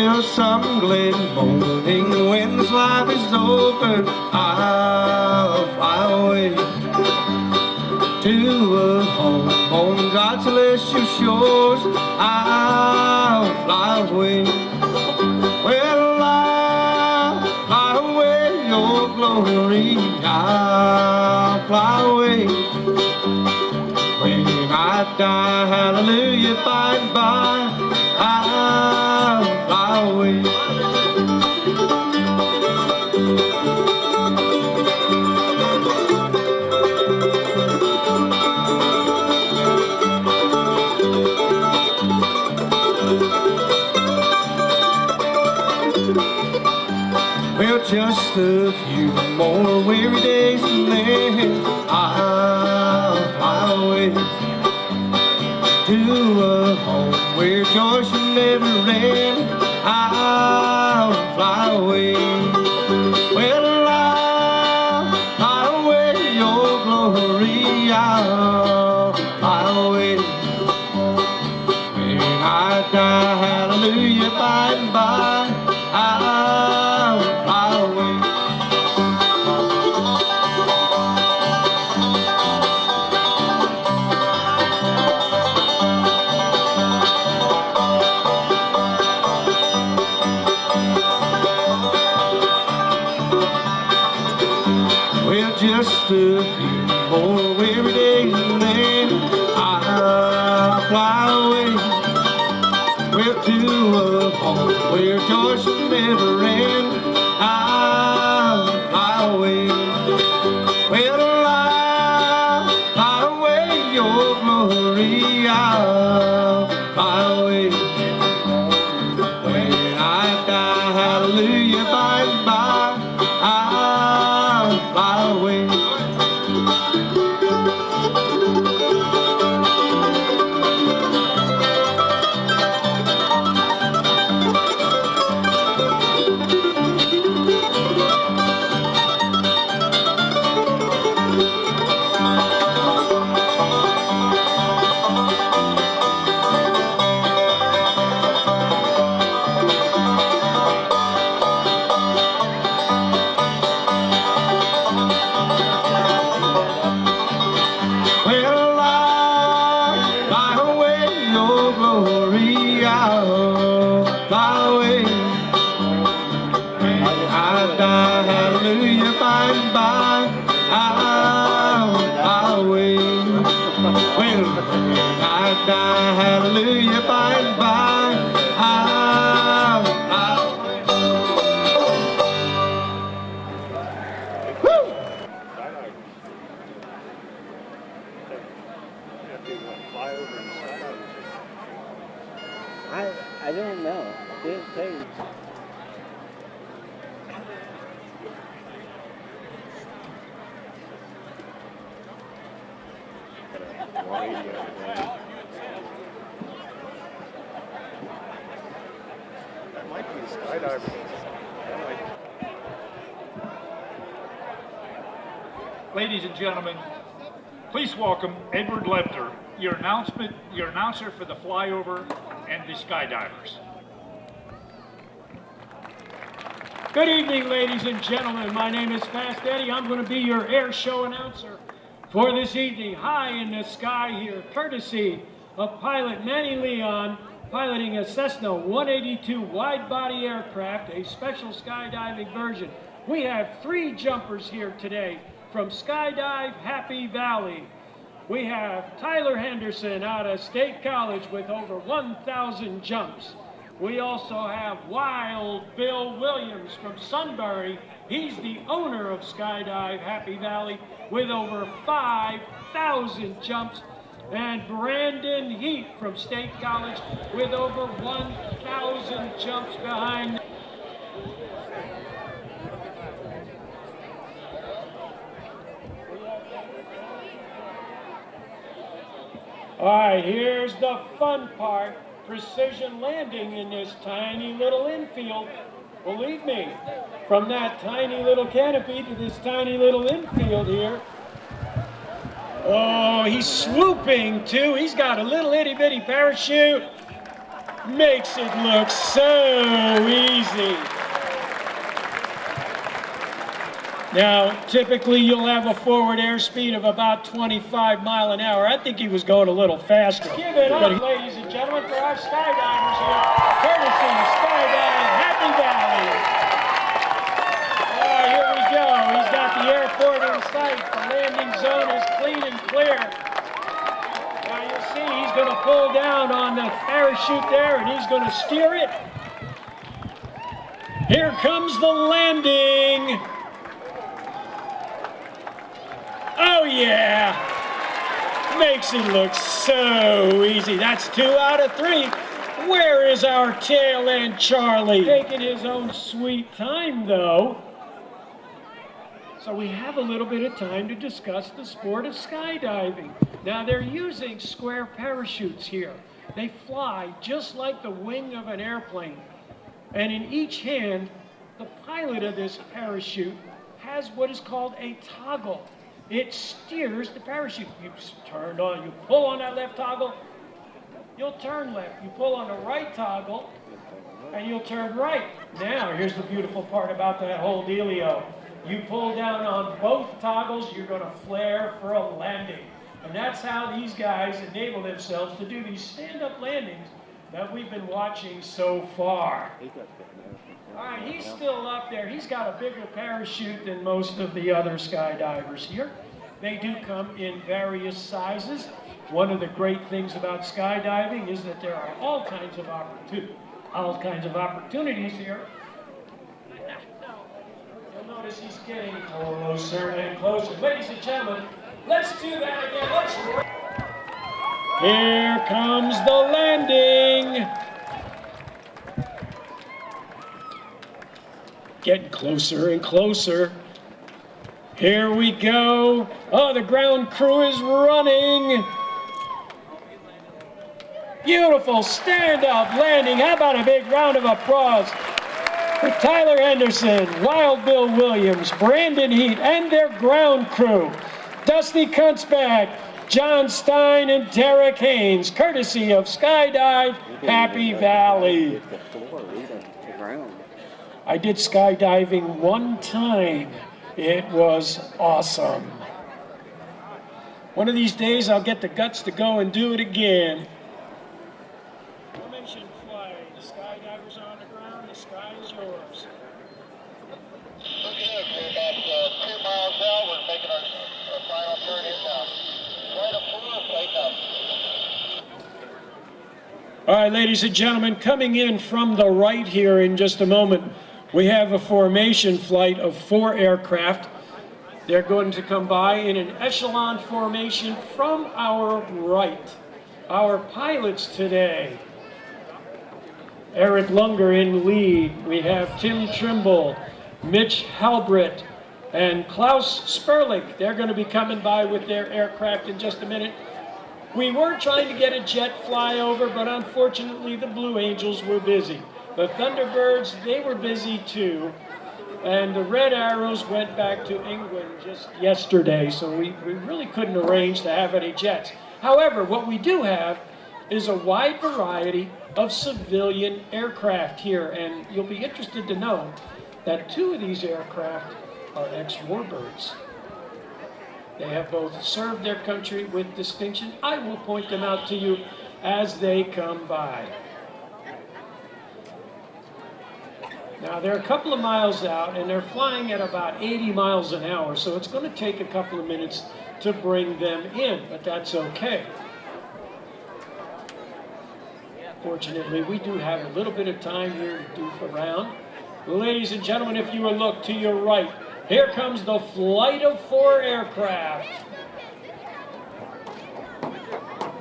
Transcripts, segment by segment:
Well, some glad morning when this life is over, I'll fly away to a home on God's celestial shores. I'll fly away. Well, I'll fly away, your glory. I'll fly away. When I die, hallelujah, by and by, I'll fly away. Well, just a few more weary days and then I'll fly away to a home where joy should never end. I'll fly away. Well, I'll fly away, your glory. I'll fly away. When I die, hallelujah, by and by, I'll fly away. Well, just a few more weary days and then I'll fly away. Well, to a home where joy should never end. I'll fly away. Well, I'll fly away, your glory. I'll fly away. When I die, hallelujah, by and by, I'll fly away. Well, I'll fly away, your glory. I'll fly away. When I die, hallelujah, by and by, I'll fly away. Well, when I die, hallelujah, by and by, I'll fly away. Woo! I don't know. Didn't tell you. That might be a skydiver. Ladies and gentlemen, please welcome Edward Lepter, your announcer for the flyover and the skydivers. Good evening, ladies and gentlemen. My name is Fast Eddie. I'm going to be your air show announcer for this evening. High in the sky here, courtesy of pilot Manny Leon, piloting a Cessna 182 wide-body aircraft, a special skydiving version. We have 3 jumpers here today from Skydive Happy Valley. We have Tyler Henderson out of State College with over 1,000 jumps. We also have Wild Bill Williams from Sunbury. He's the owner of Skydive Happy Valley with over 5,000 jumps. And Brandon Heath from State College with over 1,000 jumps behind. All right, here's the fun part. Precision landing in this tiny little infield. Believe me, from that tiny little canopy to this tiny little infield here. Oh, he's swooping too. He's got a little itty bitty parachute. makes it look so easy. Now, typically you'll have a forward airspeed of about 25 miles an hour. I think he was going a little faster. Give it up, ladies and gentlemen, for our skydivers here, courtesy of Skydive Happy Valley. Oh, here we go. He's got the airport in sight. The landing zone is clean and clear. Now you'll see he's going to pull down on the parachute there, and he's going to steer it. Here comes the landing. Oh yeah, makes it look so easy. That's 2 out of 3. Where is our tail end Charlie? Taking his own sweet time though. So we have a little bit of time to discuss the sport of skydiving. Now they're using square parachutes here. They fly just like the wing of an airplane. And in each hand, the pilot of this parachute has what is called a toggle. It steers the parachute. You turn on, you pull on that left toggle, you'll turn left. You pull on the right toggle, and you'll turn right. Now, here's the beautiful part about that whole dealio. You pull down on both toggles, you're going to flare for a landing. And that's how these guys enable themselves to do these stand-up landings that we've been watching so far. All right, he's still up there. He's got a bigger parachute than most of the other skydivers here. They do come in various sizes. One of the great things about skydiving is that there are all kinds of opportunities here. You'll notice he's getting closer and closer. Ladies and gentlemen, let's do that again. Here comes the landing. Getting closer and closer. Here we go. Oh, the ground crew is running. Beautiful stand-up landing. How about a big round of applause for Tyler Henderson, Wild Bill Williams, Brandon Heat, and their ground crew. Dusty Kunzbach, John Stein, and Derek Haynes, courtesy of Skydive Happy Valley. I did skydiving one time. It was awesome. One of these days I'll get the guts to go and do it again. Formation flight. The skydivers are on the ground. The sky is yours. Okay, we're about 2 miles out. We're making our final turn inbound. Flight of 4, flight up. All right, ladies and gentlemen, coming in from the right here in just a moment, we have a formation flight of 4 aircraft. They're going to come by in an echelon formation from our right. Our pilots today, Eric Lunger in lead. We have Tim Trimble, Mitch Halbrett, and Klaus Sperlich. They're going to be coming by with their aircraft in just a minute. We were trying to get a jet flyover, but unfortunately the Blue Angels were busy. The Thunderbirds, they were busy too. And the Red Arrows went back to England just yesterday, so we really couldn't arrange to have any jets. However, what we do have is a wide variety of civilian aircraft here, and you'll be interested to know that 2 of these aircraft are ex-warbirds. They have both served their country with distinction. I will point them out to you as they come by. Now, they're a couple of miles out, and they're flying at about 80 miles an hour, so it's going to take a couple of minutes to bring them in, but that's okay. Fortunately, we do have a little bit of time here to goof around. Ladies and gentlemen, if you will look to your right, here comes the flight of 4 aircraft.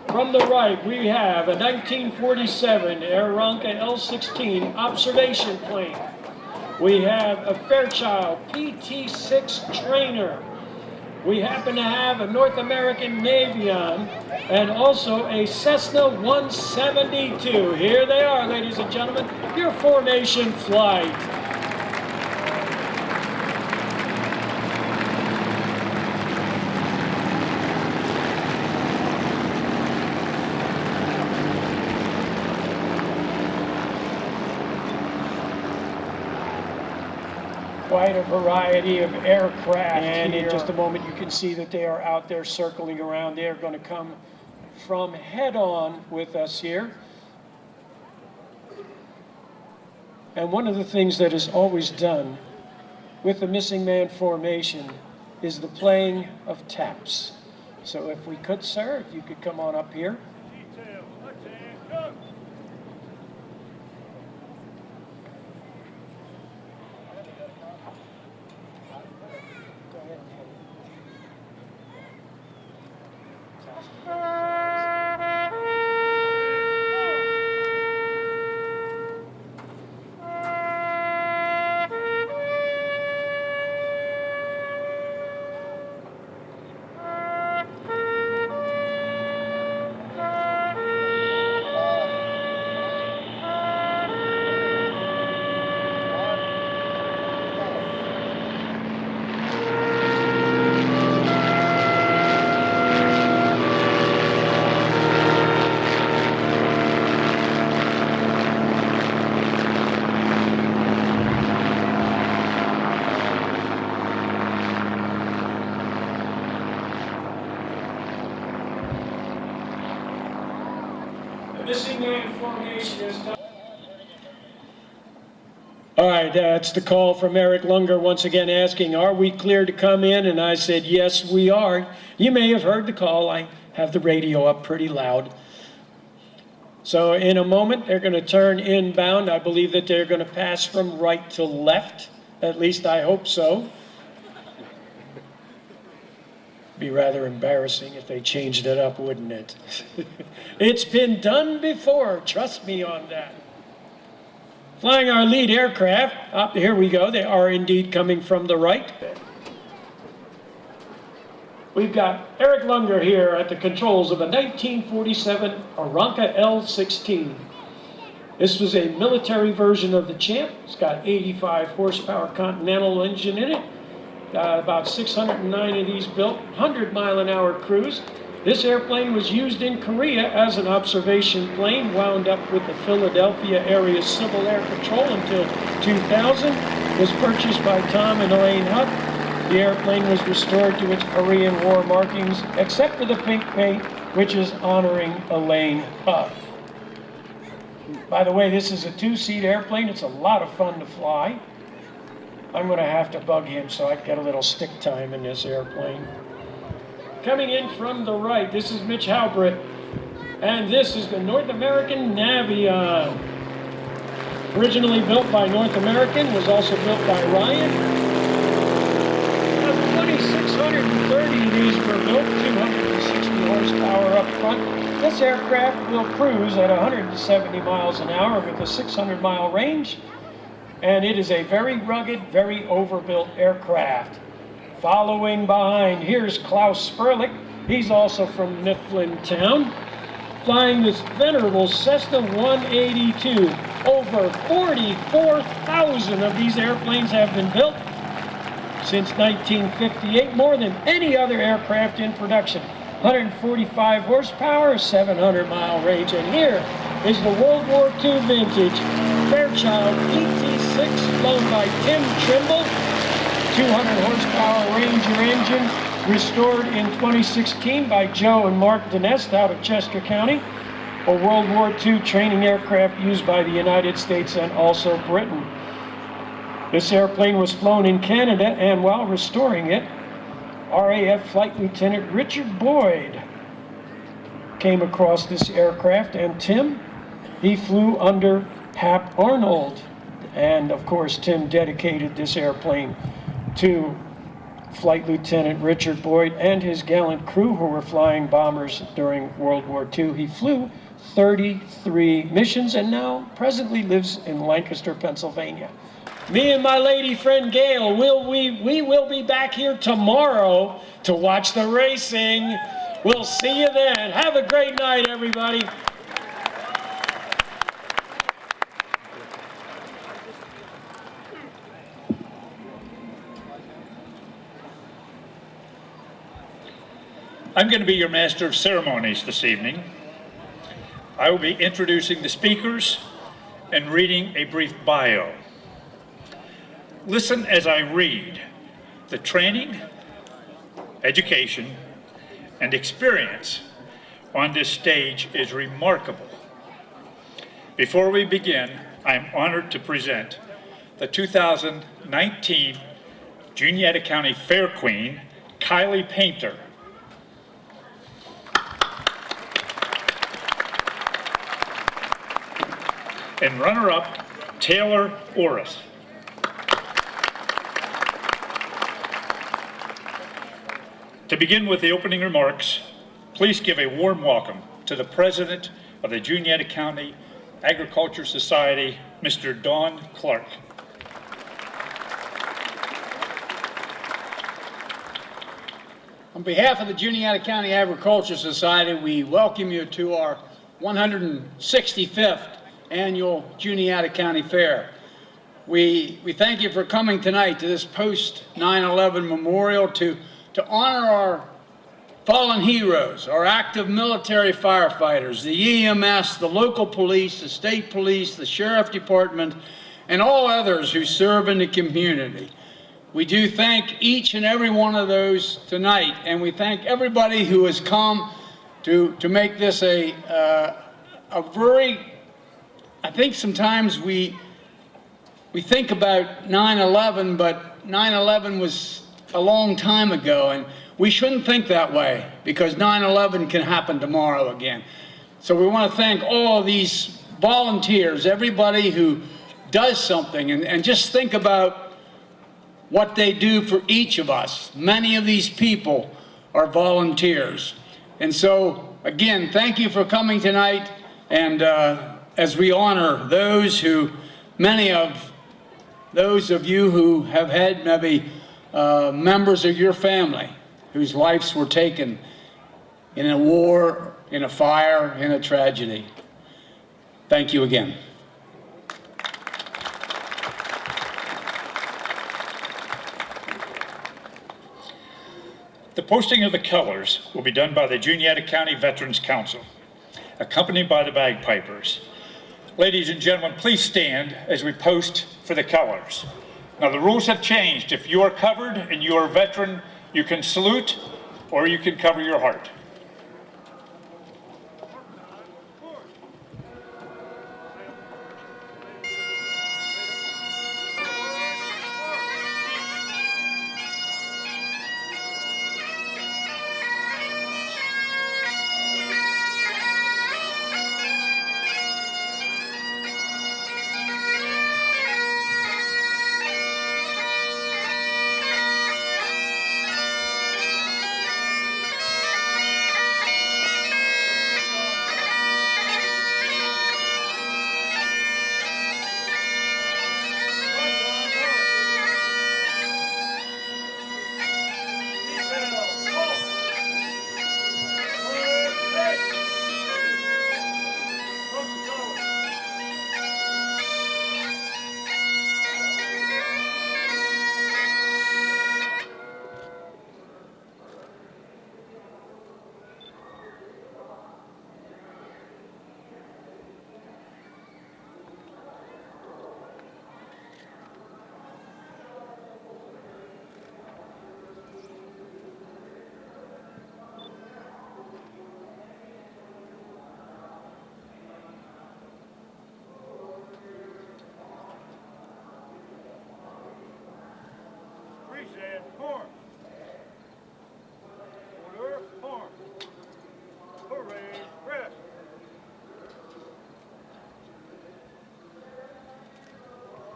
From the right, we have a 1947 Aeronca L-16 observation plane. We have a Fairchild PT-6 trainer. We happen to have a North American Navion and also a Cessna 172. Here they are, ladies and gentlemen, your formation flight. quite a variety of aircraft and here. In just a moment you can see that they are out there circling around. They are going to come from head-on with us here. And one of the things that is always done with the missing man formation is the playing of taps. So if we could, sir, if you could come on up here. Missing man formation is done. All right, that's the call from Eric Lunger once again asking, are we clear to come in? And I said, yes, we are. You may have heard the call. I have the radio up pretty loud. So in a moment, they're going to turn inbound. I believe that they're going to pass from right to left. At least I hope so. Be rather embarrassing if they changed it up, wouldn't it? It's been done before, trust me on that. Flying our lead aircraft, here we go, they are indeed coming from the right. We've got Eric Lunger here at the controls of a 1947 Aranca L-16. This was a military version of the Champ. It's got 85 horsepower Continental engine in it. About 609 of these built, 100-mile-an-hour cruise. This airplane was used in Korea as an observation plane, wound up with the Philadelphia area Civil Air Patrol until 2000. Was purchased by Tom and Elaine Huff. The airplane was restored to its Korean War markings, except for the pink paint, which is honoring Elaine Huff. By the way, this is a two-seat airplane. It's a lot of fun to fly. I'm going to have to bug him so I can get a little stick time in this airplane. Coming in from the right, this is Mitch Halbert, and this is the North American Navion. Originally built by North American, was also built by Ryan. 2,630 of these were built, 260 horsepower up front. This aircraft will cruise at 170 miles an hour with a 600-mile range. And it is a very rugged, very overbuilt aircraft. Following behind, here's Klaus Sperlich. He's also from Mifflin Town, flying this venerable Cessna 182. Over 44,000 of these airplanes have been built since 1958, more than any other aircraft in production. 145 horsepower, 700-mile range. And here is the World War II vintage Fairchild ET6 flown by Tim Trimble. 200 horsepower Ranger engine, restored in 2016 by Joe and Mark Dinest out of Chester County. A World War II training aircraft used by the United States and also Britain. This airplane was flown in Canada, and while restoring it, RAF Flight Lieutenant Richard Boyd came across this aircraft, and Tim, he flew under Hap Arnold. And of course, Tim dedicated this airplane to Flight Lieutenant Richard Boyd and his gallant crew who were flying bombers during World War II. He flew 33 missions and now presently lives in Lancaster, Pennsylvania. Me and my lady friend Gail, we will be back here tomorrow to watch the racing. We'll see you then. Have a great night, everybody. I'm going to be your master of ceremonies this evening. I will be introducing the speakers and reading a brief bio. Listen as I read. The training, education, and experience on this stage is remarkable. Before we begin, I am honored to present the 2019 Juniata County Fair Queen, Kylie Painter. And runner-up, Taylor Orris. To begin with the opening remarks, please give a warm welcome to the President of the Juniata County Agriculture Society, Mr. Don Clark. On behalf of the Juniata County Agriculture Society, we welcome you to our 165th annual Juniata County Fair. We thank you for coming tonight to this post 9/11 memorial to honor our fallen heroes, our active military firefighters, the EMS, the local police, the state police, the sheriff department, and all others who serve in the community. We do thank each and every one of those tonight, and we thank everybody who has come to make this a very, I think sometimes we think about 9/11, but 9/11 was a long time ago, and we shouldn't think that way because 9/11 can happen tomorrow again. So we want to thank all these volunteers, everybody who does something, and just think about what they do for each of us. Many of these people are volunteers. And so, again, thank you for coming tonight, and as we honor those who, many of those of you who have had maybe members of your family whose lives were taken in a war, in a fire, in a tragedy. Thank you again. The posting of the colors will be done by the Juniata County Veterans Council, accompanied by the bagpipers. Ladies and gentlemen, please stand as we post for the colors. Now the rules have changed. If you are covered and you are a veteran, you can salute or you can cover your heart.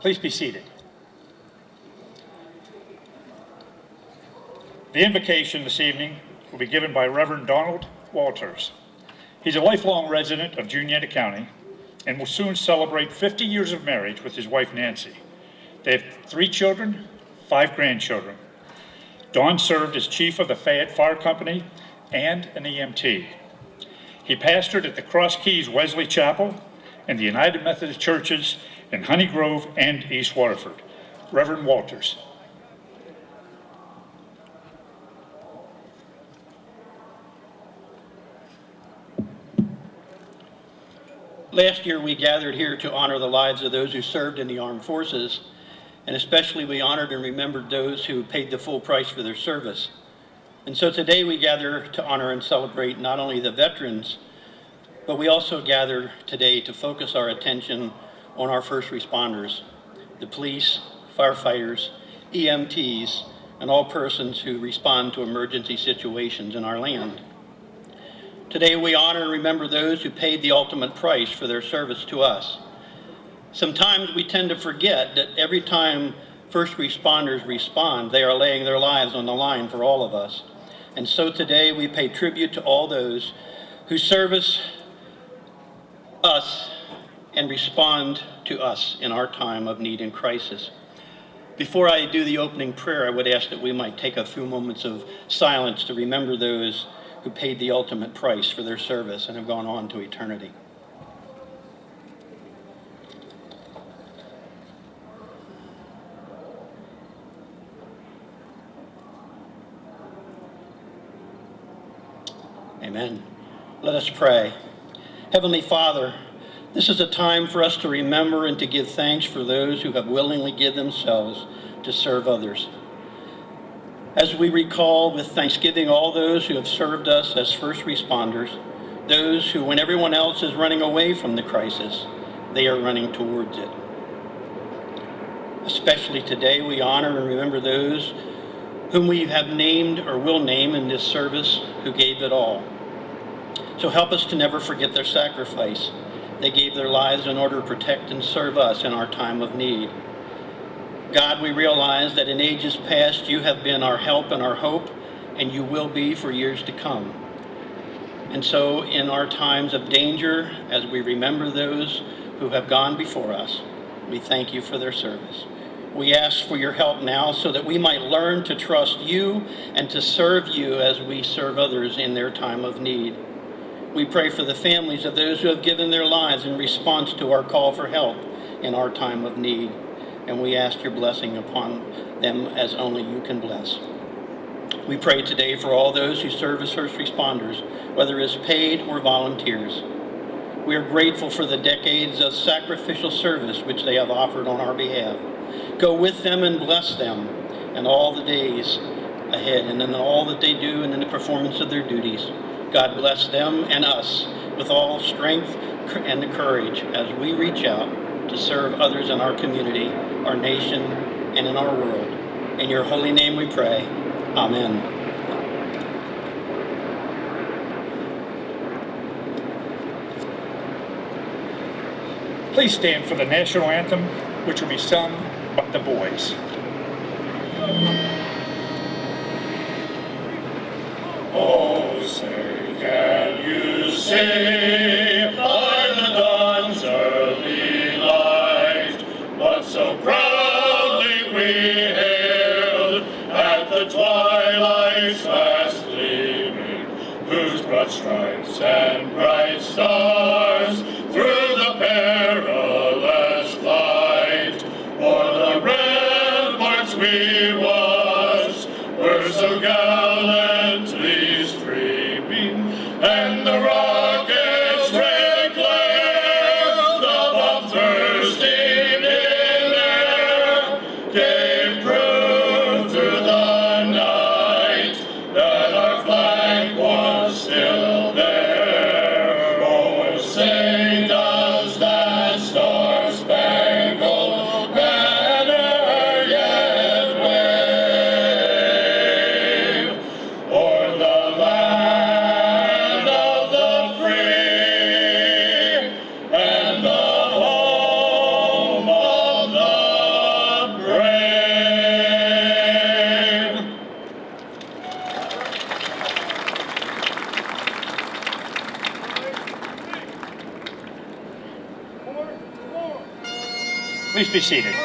Please be seated. The invocation this evening will be given by Reverend Donald Walters. He's a lifelong resident of Juniata County and will soon celebrate 50 years of marriage with his wife Nancy. They have 3 children, 5 grandchildren. Don served as chief of the Fayette Fire Company and an EMT. He pastored at the Cross Keys Wesley Chapel and the United Methodist Churches in Honey Grove and East Waterford. Reverend Walters. Last year we gathered here to honor the lives of those who served in the armed forces, and especially we honored and remembered those who paid the full price for their service. And so today we gather to honor and celebrate not only the veterans, but we also gather today to focus our attention on our first responders, the police, firefighters, EMTs, and all persons who respond to emergency situations in our land. Today we honor and remember those who paid the ultimate price for their service to us. Sometimes we tend to forget that every time first responders respond, they are laying their lives on the line for all of us. And so today we pay tribute to all those who service us and respond to us in our time of need and crisis. Before I do the opening prayer, I would ask that we might take a few moments of silence to remember those who paid the ultimate price for their service and have gone on to eternity. Amen. Let us pray. Heavenly Father, this is a time for us to remember and to give thanks for those who have willingly given themselves to serve others. As we recall with thanksgiving all those who have served us as first responders, those who, when everyone else is running away from the crisis, they are running towards it. Especially today, we honor and remember those whom we have named or will name in this service who gave it all. So help us to never forget their sacrifice. They gave their lives in order to protect and serve us in our time of need. God, we realize that in ages past you have been our help and our hope, and you will be for years to come. And so in our times of danger, as we remember those who have gone before us, we thank you for their service. We ask for your help now so that we might learn to trust you and to serve you as we serve others in their time of need. We pray for the families of those who have given their lives in response to our call for help in our time of need. And we ask your blessing upon them as only you can bless. We pray today for all those who serve as first responders, whether as paid or volunteers. We are grateful for the decades of sacrificial service which they have offered on our behalf. Go with them and bless them in all the days ahead and in all that they do and in the performance of their duties. God bless them and us with all strength and the courage as we reach out to serve others in our community, our nation, and in our world. In your holy name we pray. Amen. Please stand for the national anthem, which will be sung by the boys. Oh, say, can you say, by the dawn's early light, what so proudly we hailed at the twilight's last gleaming, whose broad stripes and bright stars through the perilous fight o'er the ramparts we watched were so gallantly streaming, and the rockets' red glare, the bombs bursting in air, gave proof through the night that our flag was still there. Oh, say does that star-spangled banner yet wave o'er the land of the free and the home of the brave? Please be seated.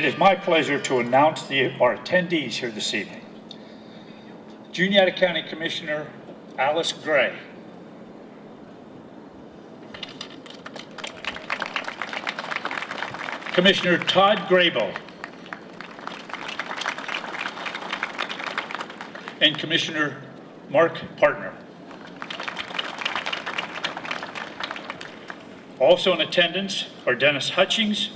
is my pleasure to announce our attendees here this evening. Juniata County Commissioner Alice Gray. Commissioner Todd Grable. And Commissioner Mark Partner. Also in attendance are Dennis Hutchings,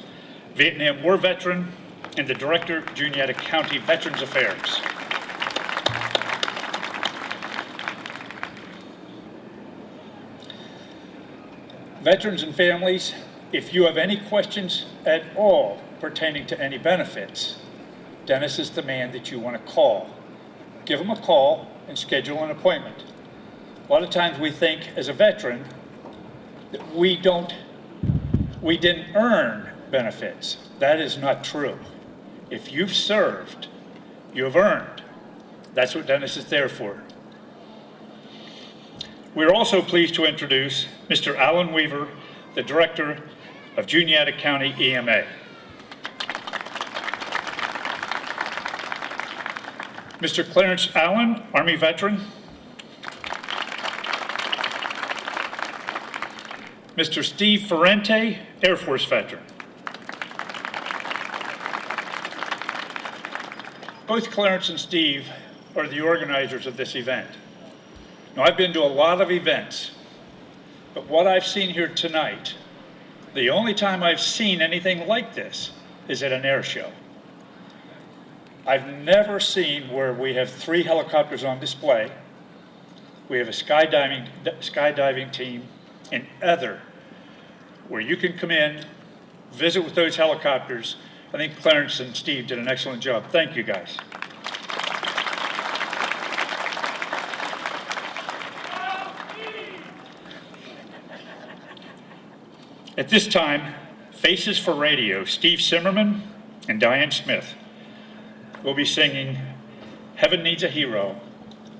Vietnam War veteran, and the Director of Juniata County Veterans Affairs. Veterans and families, if you have any questions at all pertaining to any benefits, Dennis is the man that you want to call. Give him a call and schedule an appointment. A lot of times we think as a veteran that we didn't earn benefits. That is not true. If you've served, you have earned. That's what Dennis is there for. We're also pleased to introduce Mr. Alan Weaver, the Director of Juniata County EMA. Mr. Clarence Allen, Army veteran. Mr. Steve Ferrante, Air Force veteran. Both Clarence and Steve are the organizers of this event. Now, I've been to a lot of events, but what I've seen here tonight, the only time I've seen anything like this is at an air show. I've never seen where we have 3 helicopters on display, we have a skydiving team, and other, where you can come in, visit with those helicopters. I think Clarence and Steve did an excellent job. Thank you, guys. At this time, Faces for Radio, Steve Simmerman and Diane Smith will be singing Heaven Needs a Hero,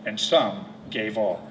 and Some Gave All.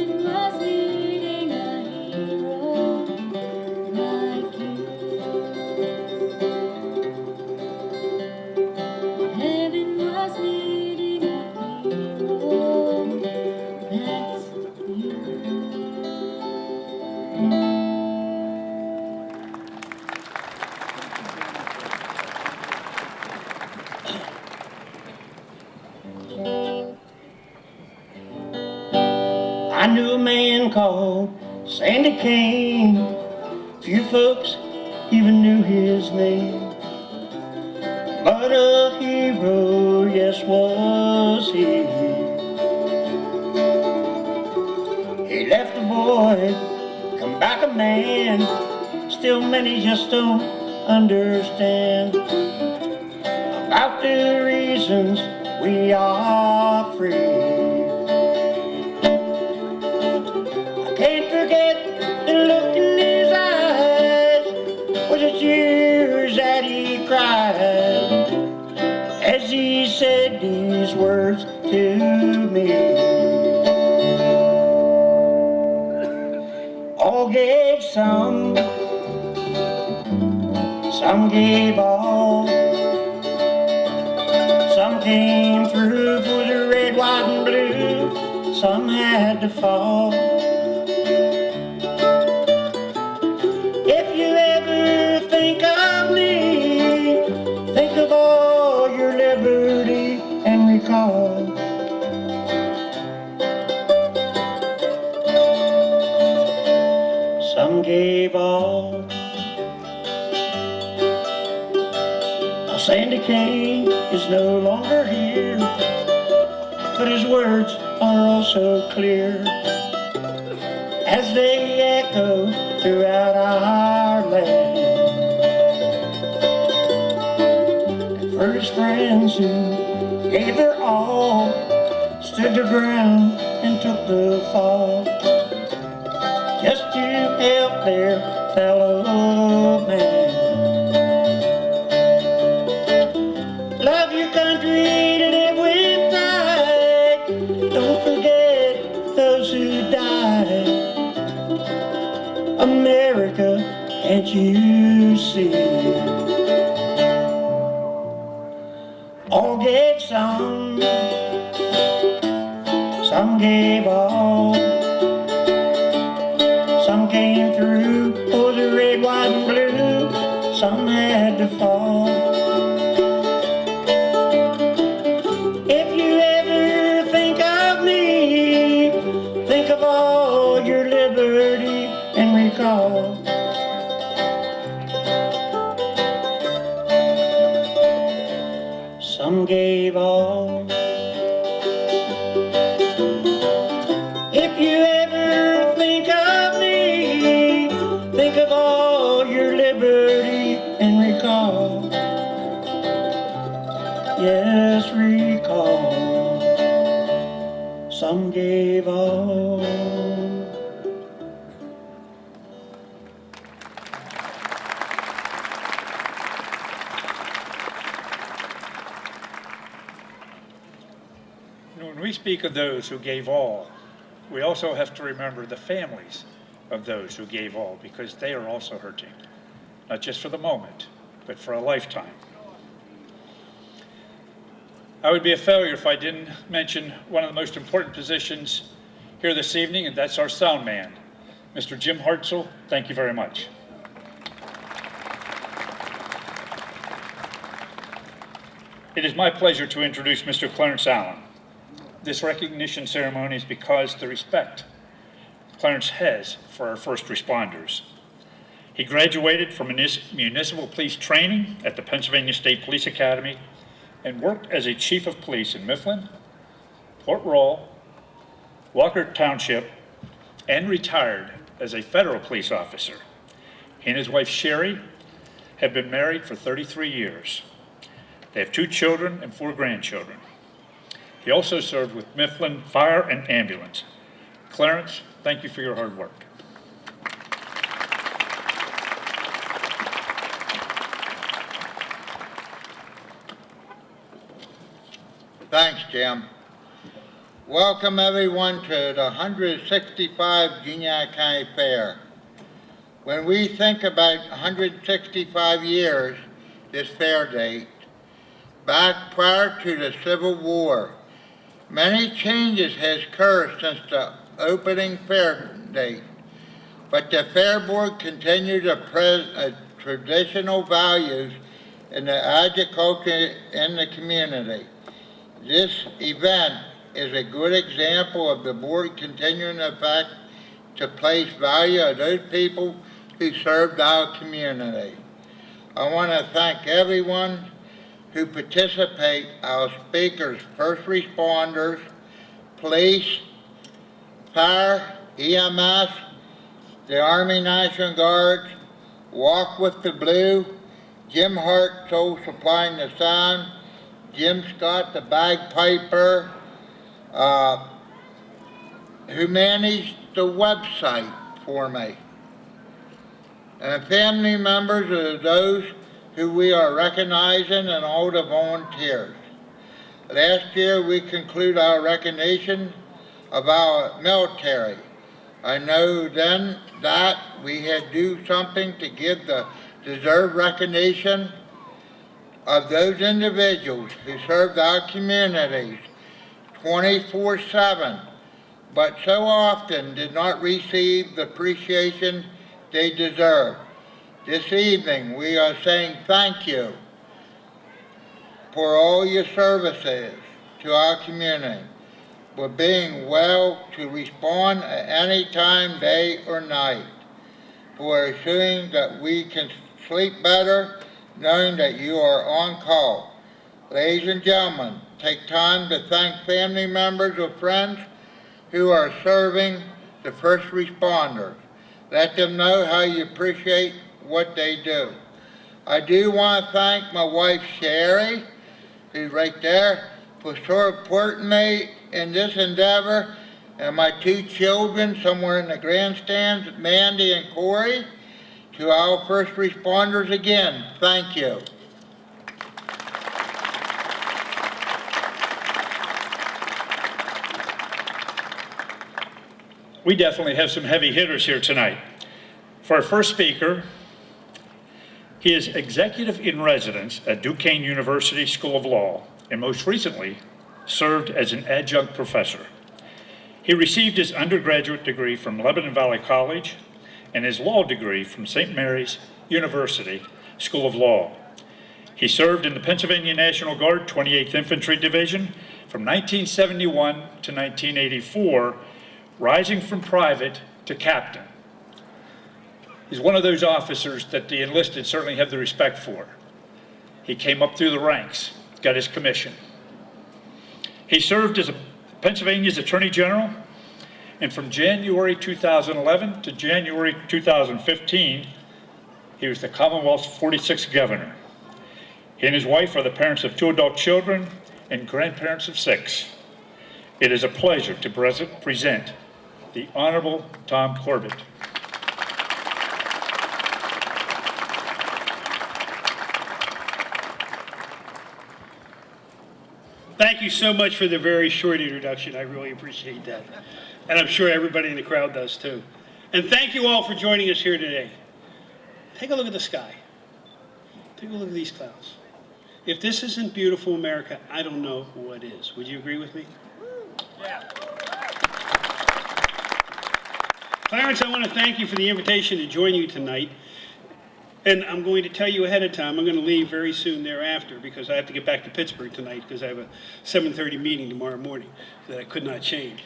Heaven was needing a hero like you. Heaven was needing a hero that's you. I knew a man called Sandy Kane. Few folks even knew his name. But a hero, yes, was he. He left a boy, come back a man. Still many just don't understand about the reasons we are free. I can't forget the look in his eyes, or the tears that he cried as he said these words to me. All gave some gave all. Some came through for the red, white, and blue. Some had to fall. If you ever think of me, think of all your liberty and recall. Some gave all. Now Sandy Kane is no longer here, but his words are also clear as they echo throughout our land. And for his friends who gave their all, stood their ground and took the fall, just to help their fellow man. Love your country, live with pride. Don't forget those who died. America, can't you see? All gave some gave all. Some came through for the red, white, and blue. Some had to fall. If you ever think of me, think of all your liberty and recall. Some gave all. If you ever think of me, think of all your liberty and recall. Yes, recall. Some gave all. When we speak of those who gave all, we also have to remember the families of those who gave all, because they are also hurting, not just for the moment, but for a lifetime. I would be a failure if I didn't mention one of the most important positions here this evening, and that's our sound man. Mr. Jim Hartzell, thank you very much. It is my pleasure to introduce Mr. Clarence Allen. This recognition ceremony is because the respect Clarence has for our first responders. He graduated from municipal police training at the Pennsylvania State Police Academy and worked as a chief of police in Mifflin, Port Royal, Walker Township, and retired as a federal police officer. He and his wife Sherry have been married for 33 years. They have 2 children and 4 grandchildren. He also served with Mifflin Fire and Ambulance. Clarence, thank you for your hard work. Thanks, Jim. Welcome everyone to the 165 Juniata County Fair. When we think about 165 years, this fair date, back prior to the Civil War, many changes has occurred since the opening fair date, but the Fair Board continued to traditional values in the agriculture in the community. This event is a good example of the board continuing the fact to place value on those people who served our community. I want to thank everyone who participate, our speakers, first responders, police, fire, EMS, the Army National Guard, Walk with the Blue, Jim Hart, Soul Supplying the Sound, Jim Scott, the bagpiper, who managed the website for me, and family members of those who we are recognizing and all the volunteers. Last year we concluded our recognition of our military. I know then that we had to do something to give the deserved recognition of those individuals who served our communities 24/7, but so often did not receive the appreciation they deserve. This evening we are saying thank you for all your services to our community, for being well to respond at any time, day or night, for assuring that we can sleep better knowing that you are on call. Ladies and gentlemen, take time to thank family members or friends who are serving the first responders. Let them know how you appreciate what they do. I do want to thank my wife Sherry, who's right there, for supporting me in this endeavor, and my two children somewhere in the grandstands, Mandy and Corey. To our first responders again, thank you. We definitely have some heavy hitters here tonight. For our first speaker, he is executive in residence at Duquesne University School of Law, and most recently served as an adjunct professor. He received his undergraduate degree from Lebanon Valley College and his law degree from St. Mary's University School of Law. He served in the Pennsylvania National Guard 28th Infantry Division from 1971 to 1984, rising from private to captain. He's one of those officers that the enlisted certainly have the respect for. He came up through the ranks, got his commission. He served as Pennsylvania's Attorney General, and from January 2011 to January 2015, he was the Commonwealth's 46th governor. He and his wife are the parents of 2 adult children and grandparents of 6. It is a pleasure to present the Honorable Tom Corbett. Thank you so much for the very short introduction. I really appreciate that. And I'm sure everybody in the crowd does too. And thank you all for joining us here today. Take a look at the sky. Take a look at these clouds. If this isn't beautiful America, I don't know what is. Would you agree with me? Yeah. Clarence, I want to thank you for the invitation to join you tonight. And I'm going to tell you ahead of time, I'm going to leave very soon thereafter because I have to get back to Pittsburgh tonight because I have a 7:30 meeting tomorrow morning that I could not change.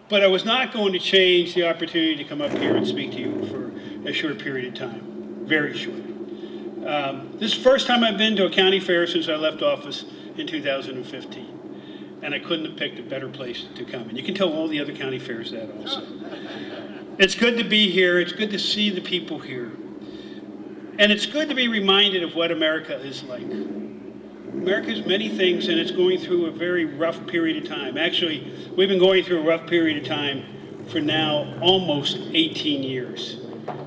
But I was not going to change the opportunity to come up here and speak to you for a short period of time, very short. This is the first time I've been to a county fair since I left office in 2015. And I couldn't have picked a better place to come. And you can tell all the other county fairs that also. It's good to be here. It's good to see the people here. And it's good to be reminded of what America is like. America's many things, and it's going through a very rough period of time. Actually, we've been going through a rough period of time for now almost 18 years,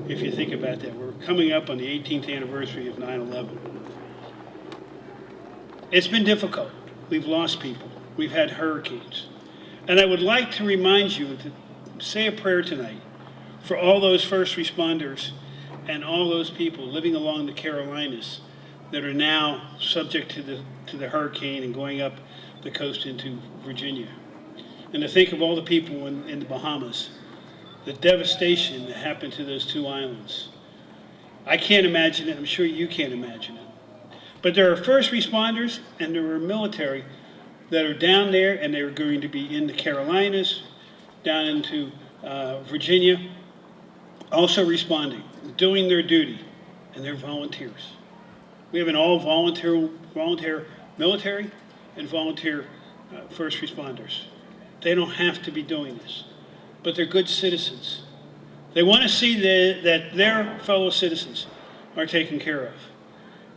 if you think about that. We're coming up on the 18th anniversary of 9/11. It's been difficult. We've lost people. We've had hurricanes. And I would like to remind you to say a prayer tonight for all those first responders and all those people living along the Carolinas that are now subject to the hurricane and going up the coast into Virginia. And to think of all the people in the Bahamas, the devastation that happened to those two islands. I can't imagine it. I'm sure you can't imagine it. But there are first responders and there are military that are down there, and they're going to be in the Carolinas, down into Virginia, also responding, doing their duty, and they're volunteers. We have an all volunteer military and volunteer first responders. They don't have to be doing this, but they're good citizens. They want to see that their fellow citizens are taken care of.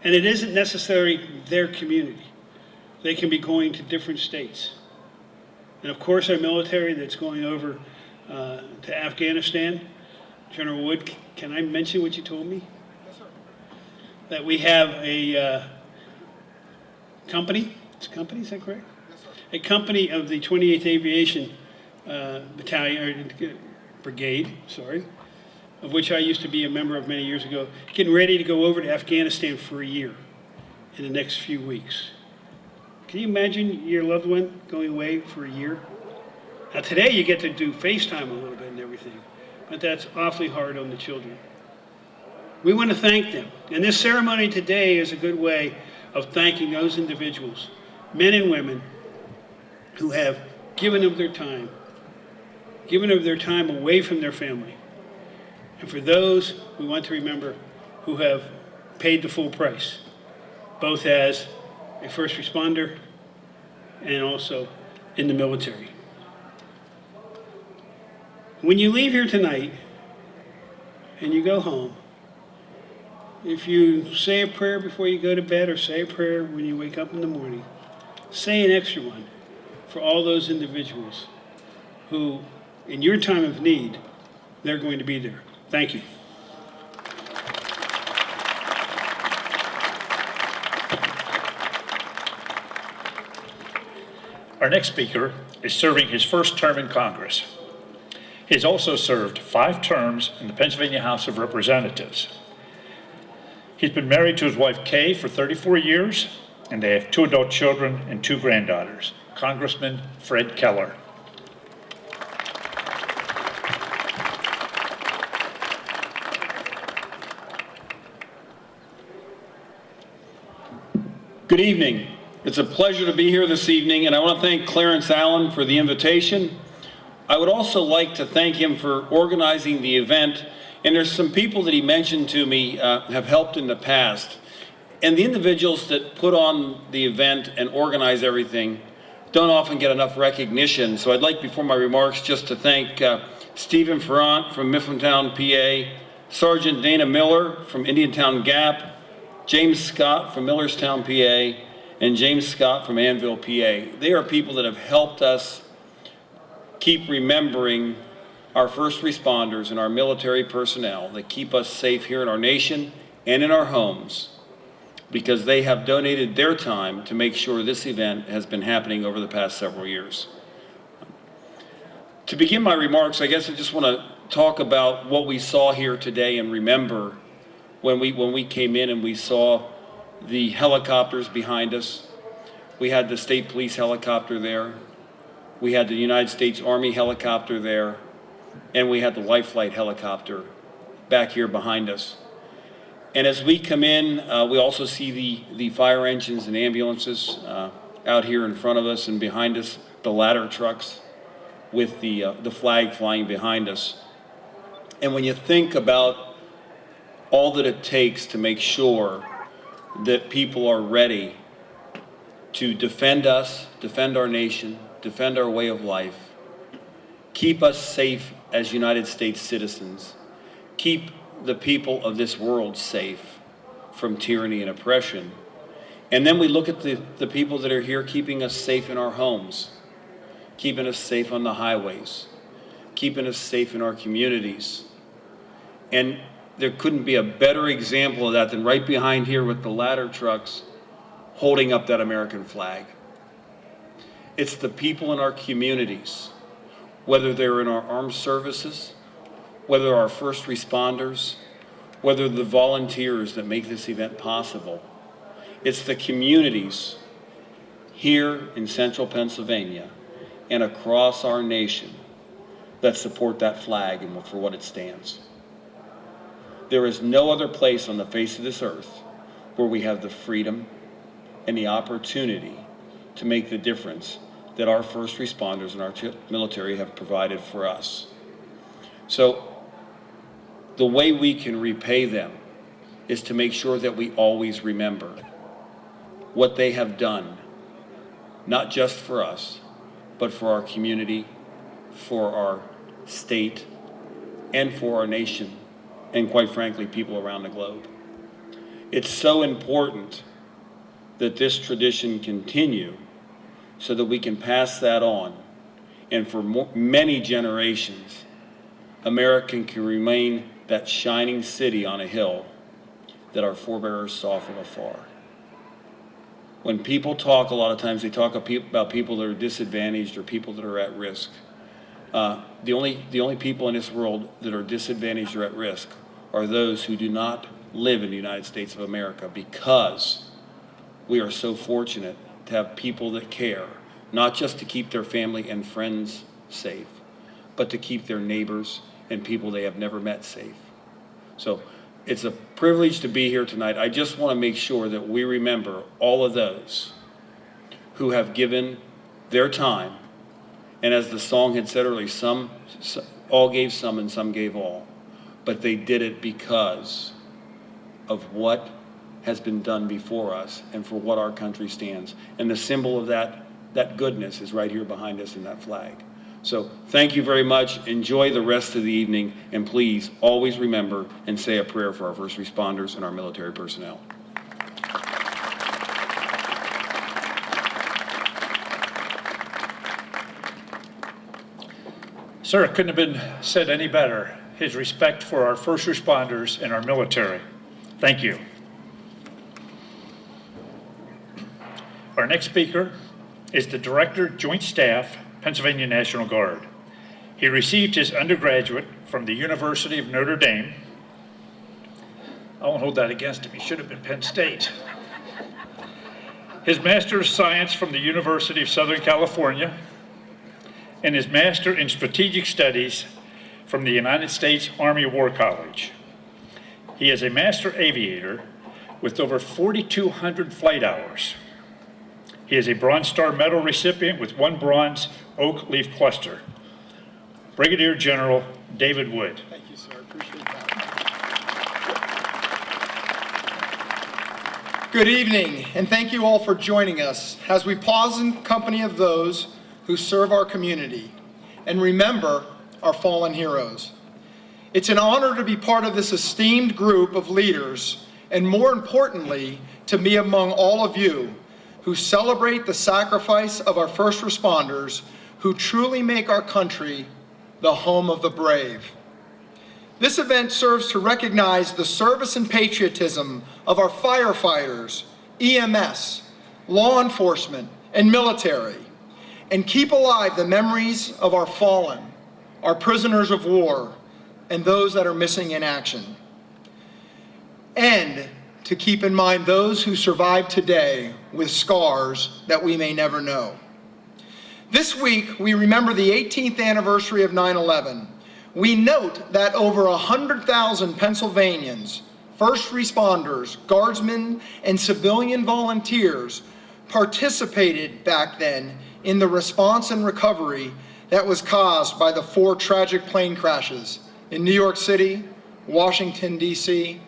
And it isn't necessarily their community. They can be going to different states. And of course, our military that's going over to Afghanistan. General Wood, can I mention what you told me? Yes, sir. That we have a company, it's a company, is that correct? Yes, sir. A company of the 28th Aviation Battalion, or Brigade, sorry, of which I used to be a member of many years ago, getting ready to go over to Afghanistan for a year in the next few weeks. Can you imagine your loved one going away for a year? Now today you get to do FaceTime a little bit and everything, but that's awfully hard on the children. We want to thank them. And this ceremony today is a good way of thanking those individuals, men and women, who have given of their time away from their family. And for those we want to remember who have paid the full price, both as a first responder and also in the military. When you leave here tonight and you go home, if you say a prayer before you go to bed or say a prayer when you wake up in the morning, say an extra one for all those individuals who, in your time of need, they're going to be there. Thank you. Our next speaker is serving his first term in Congress. He has also served 5 terms in the Pennsylvania House of Representatives. He's been married to his wife Kay for 34 years, and they have 2 adult children and 2 granddaughters. Congressman Fred Keller. Good evening. It's a pleasure to be here this evening, and I want to thank Clarence Allen for the invitation. I would also like to thank him for organizing the event, and there's some people that he mentioned to me have helped in the past. And the individuals that put on the event and organize everything don't often get enough recognition. So I'd like, before my remarks, just to thank Stephen Ferrant from Mifflintown, PA, Sergeant Dana Miller from Indiantown Gap, James Scott from Millerstown, PA, and James Scott from Annville, PA. They are people that have helped us keep remembering our first responders and our military personnel that keep us safe here in our nation and in our homes, because they have donated their time to make sure this event has been happening over the past several years. To begin my remarks, I guess I just want to talk about what we saw here today and remember when we came in and we saw the helicopters behind us. We had the state police helicopter there. We had the United States Army helicopter there. And we had the Life Flight helicopter back here behind us. And as we come in, we also see the fire engines and ambulances out here in front of us, and behind us, the ladder trucks with the flag flying behind us. And when you think about all that it takes to make sure that people are ready to defend us, defend our nation, defend our way of life, keep us safe as United States citizens, keep the people of this world safe from tyranny and oppression. And then we look at the people that are here keeping us safe in our homes, keeping us safe on the highways, keeping us safe in our communities. And there couldn't be a better example of that than right behind here with the ladder trucks holding up that American flag. It's the people in our communities, whether they're in our armed services, whether our first responders, whether the volunteers that make this event possible. It's the communities here in central Pennsylvania and across our nation that support that flag and for what it stands. There is no other place on the face of this earth where we have the freedom and the opportunity to make the difference that our first responders and our military have provided for us. So the way we can repay them is to make sure that we always remember what they have done, not just for us, but for our community, for our state, and for our nation, and quite frankly, people around the globe. It's so important that this tradition continue so that we can pass that on, and for many generations, America can remain that shining city on a hill that our forebears saw from afar. When people talk, a lot of times they talk about people that are disadvantaged or people that are at risk. The only people in this world that are disadvantaged or at risk are those who do not live in the United States of America, because we are so fortunate to have people that care, not just to keep their family and friends safe, but to keep their neighbors and people they have never met safe. So it's a privilege to be here tonight. I just want to make sure that we remember all of those who have given their time. And as the song had said earlier, some all gave some and some gave all. But they did it because of what has been done before us and for what our country stands. And the symbol of that goodness is right here behind us in that flag. So thank you very much. Enjoy the rest of the evening, and please always remember and say a prayer for our first responders and our military personnel. Sir, it couldn't have been said any better. His respect for our first responders and our military. Thank you. Our next speaker is the Director, Joint Staff, Pennsylvania National Guard. He received his undergraduate from the University of Notre Dame. I won't hold that against him. He should have been Penn State. His Master of Science from the University of Southern California, and his Master in Strategic Studies from the United States Army War College. He is a Master Aviator with over 4,200 flight hours. He is a Bronze Star Medal recipient with 1 Bronze Oak Leaf Cluster. Brigadier General David Wood. Thank you, sir. Appreciate that. Good evening, and thank you all for joining us as we pause in company of those who serve our community and remember our fallen heroes. It's an honor to be part of this esteemed group of leaders, and more importantly, to be among all of you who celebrate the sacrifice of our first responders who truly make our country the home of the brave. This event serves to recognize the service and patriotism of our firefighters, EMS, law enforcement, and military, and keep alive the memories of our fallen, our prisoners of war, and those that are missing in action. And to keep in mind those who survive today with scars that we may never know. This week, we remember the 18th anniversary of 9/11. We note that over 100,000 Pennsylvanians, first responders, guardsmen, and civilian volunteers participated back then in the response and recovery that was caused by the 4 tragic plane crashes in New York City, Washington, D.C.,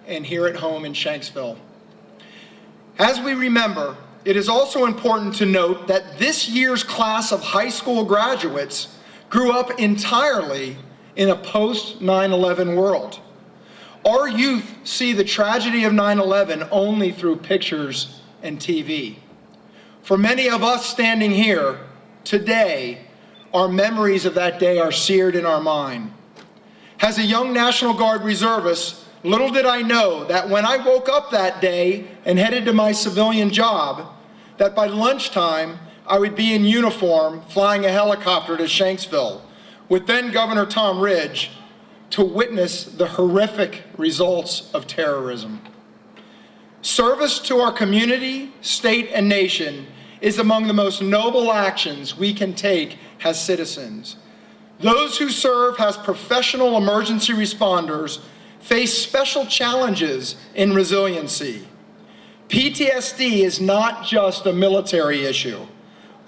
and here at home in Shanksville. As we remember, it is also important to note that this year's class of high school graduates grew up entirely in a post-9/11 world. Our youth see the tragedy of 9/11 only through pictures and TV. For many of us standing here today, our memories of that day are seared in our mind. As a young National Guard reservist, little did I know that when I woke up that day and headed to my civilian job, that by lunchtime, I would be in uniform flying a helicopter to Shanksville with then Governor Tom Ridge to witness the horrific results of terrorism. Service to our community, state, and nation is among the most noble actions we can take as citizens. Those who serve as professional emergency responders face special challenges in resiliency. PTSD is not just a military issue.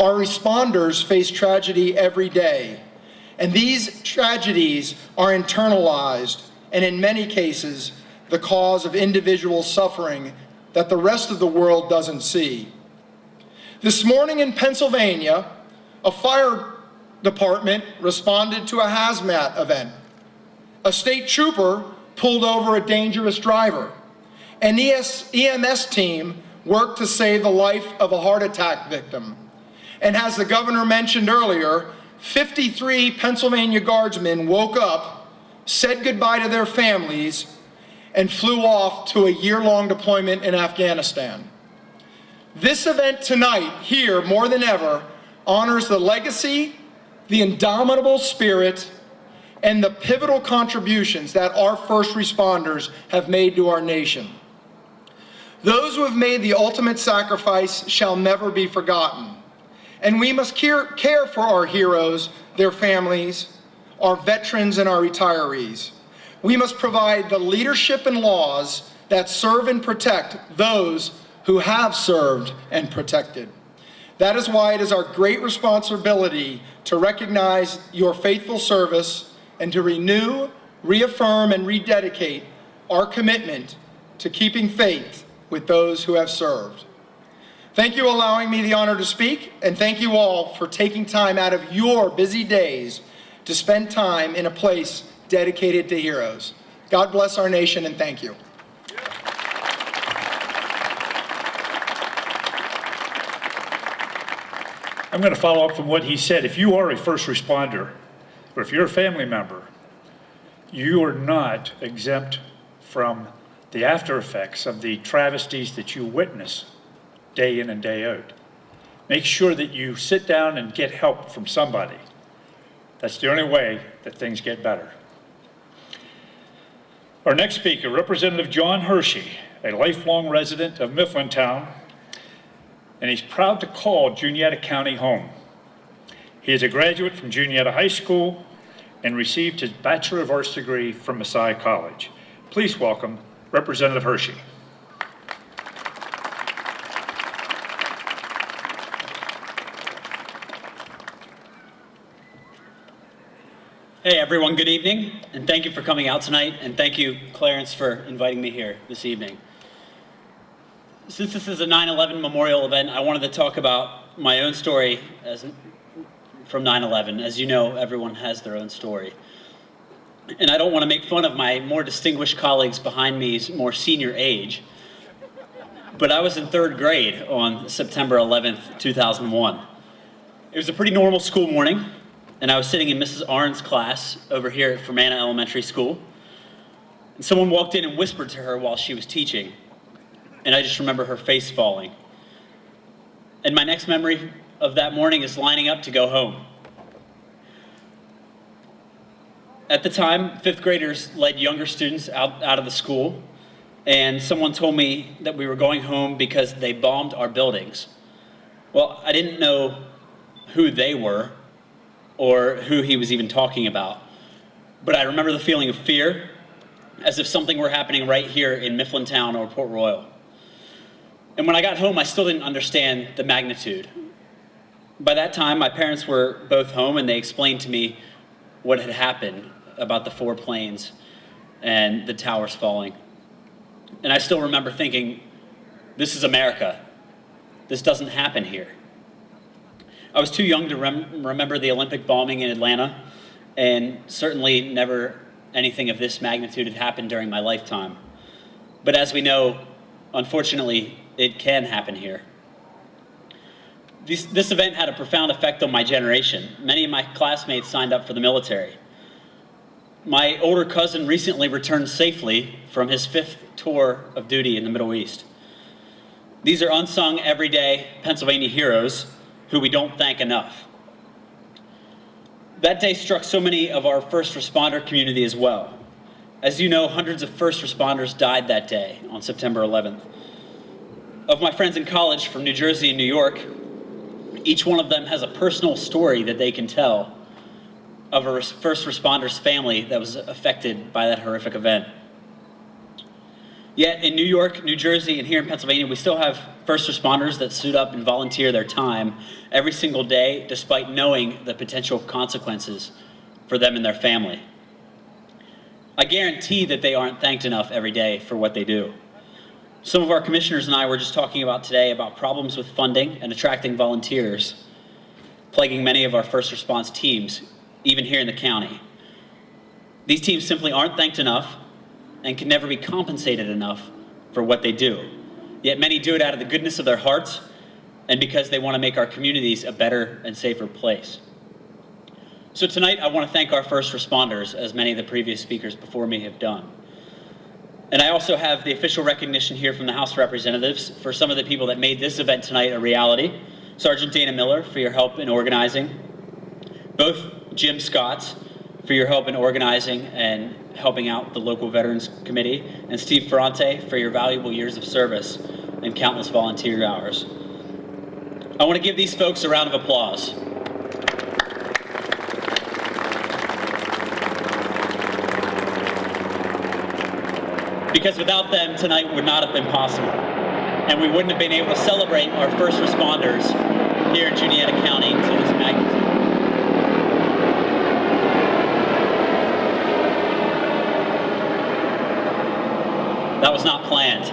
Our responders face tragedy every day, and these tragedies are internalized and in many cases the cause of individual suffering that the rest of the world doesn't see. This morning in Pennsylvania, a fire department responded to a hazmat event. A state trooper pulled over a dangerous driver. An EMS team worked to save the life of a heart attack victim. And as the governor mentioned earlier, 53 Pennsylvania Guardsmen woke up, said goodbye to their families, and flew off to a year-long deployment in Afghanistan. This event tonight, here more than ever, honors the legacy, the indomitable spirit, and the pivotal contributions that our first responders have made to our nation. Those who have made the ultimate sacrifice shall never be forgotten. And we must care for our heroes, their families, our veterans, and our retirees. We must provide the leadership and laws that serve and protect those who have served and protected. That is why it is our great responsibility to recognize your faithful service and to renew, reaffirm, and rededicate our commitment to keeping faith with those who have served. Thank you for allowing me the honor to speak, and thank you all for taking time out of your busy days to spend time in a place dedicated to heroes. God bless our nation, and thank you. I'm going to follow up from what he said. If you are a first responder, or if you're a family member, you are not exempt from the after effects of the travesties that you witness day in and day out. Make sure that you sit down and get help from somebody. That's the only way that things get better. Our next speaker, Representative John Hershey, a lifelong resident of Mifflintown, and he's proud to call Juniata County home. He is a graduate from Juniata High School and received his Bachelor of Arts degree from Messiah College. Please welcome Representative Hershey. Hey everyone, good evening, and thank you for coming out tonight, and thank you, Clarence, for inviting me here this evening. Since this is a 9/11 memorial event, I wanted to talk about my own story from 9/11. As you know, everyone has their own story. And I don't want to make fun of my more distinguished colleagues behind me's more senior age, but I was in 3rd grade on September 11th, 2001. It was a pretty normal school morning, and I was sitting in Mrs. Arn's class over here at Fermanagh Elementary School, and someone walked in and whispered to her while she was teaching, and I just remember her face falling. And my next memory of that morning is lining up to go home. At the time, 5th graders led younger students out of the school, and someone told me that we were going home because they bombed our buildings. Well, I didn't know who they were or who he was even talking about, but I remember the feeling of fear, as if something were happening right here in Mifflintown or Port Royal. And when I got home, I still didn't understand the magnitude. By that time, my parents were both home, and they explained to me what had happened about the 4 planes and the towers falling. And I still remember thinking, this is America. This doesn't happen here. I was too young to remember the Olympic bombing in Atlanta, and certainly never anything of this magnitude had happened during my lifetime. But as we know, unfortunately, it can happen here. This event had a profound effect on my generation. Many of my classmates signed up for the military. My older cousin recently returned safely from his 5th tour of duty in the Middle East. These are unsung, everyday Pennsylvania heroes who we don't thank enough. That day struck so many of our first responder community as well. As you know, hundreds of first responders died that day on September 11th. Of my friends in college from New Jersey and New York, each one of them has a personal story that they can tell of a first responder's family that was affected by that horrific event. Yet in New York, New Jersey, and here in Pennsylvania, we still have first responders that suit up and volunteer their time every single day, despite knowing the potential consequences for them and their family. I guarantee that they aren't thanked enough every day for what they do. Some of our commissioners and I were just talking about today about problems with funding and attracting volunteers, plaguing many of our first response teams, even here in the county. These teams simply aren't thanked enough and can never be compensated enough for what they do. Yet many do it out of the goodness of their hearts and because they want to make our communities a better and safer place. So tonight, I want to thank our first responders, as many of the previous speakers before me have done. And I also have the official recognition here from the House of Representatives for some of the people that made this event tonight a reality. Sergeant Dana Miller, for your help in organizing. Both Jim Scotts, for your help in organizing and helping out the local Veterans Committee. And Steve Ferrante, for your valuable years of service and countless volunteer hours. I want to give these folks a round of applause. Because without them, tonight would not have been possible. And we wouldn't have been able to celebrate our first responders here in Juniata County to this magnitude. That was not planned.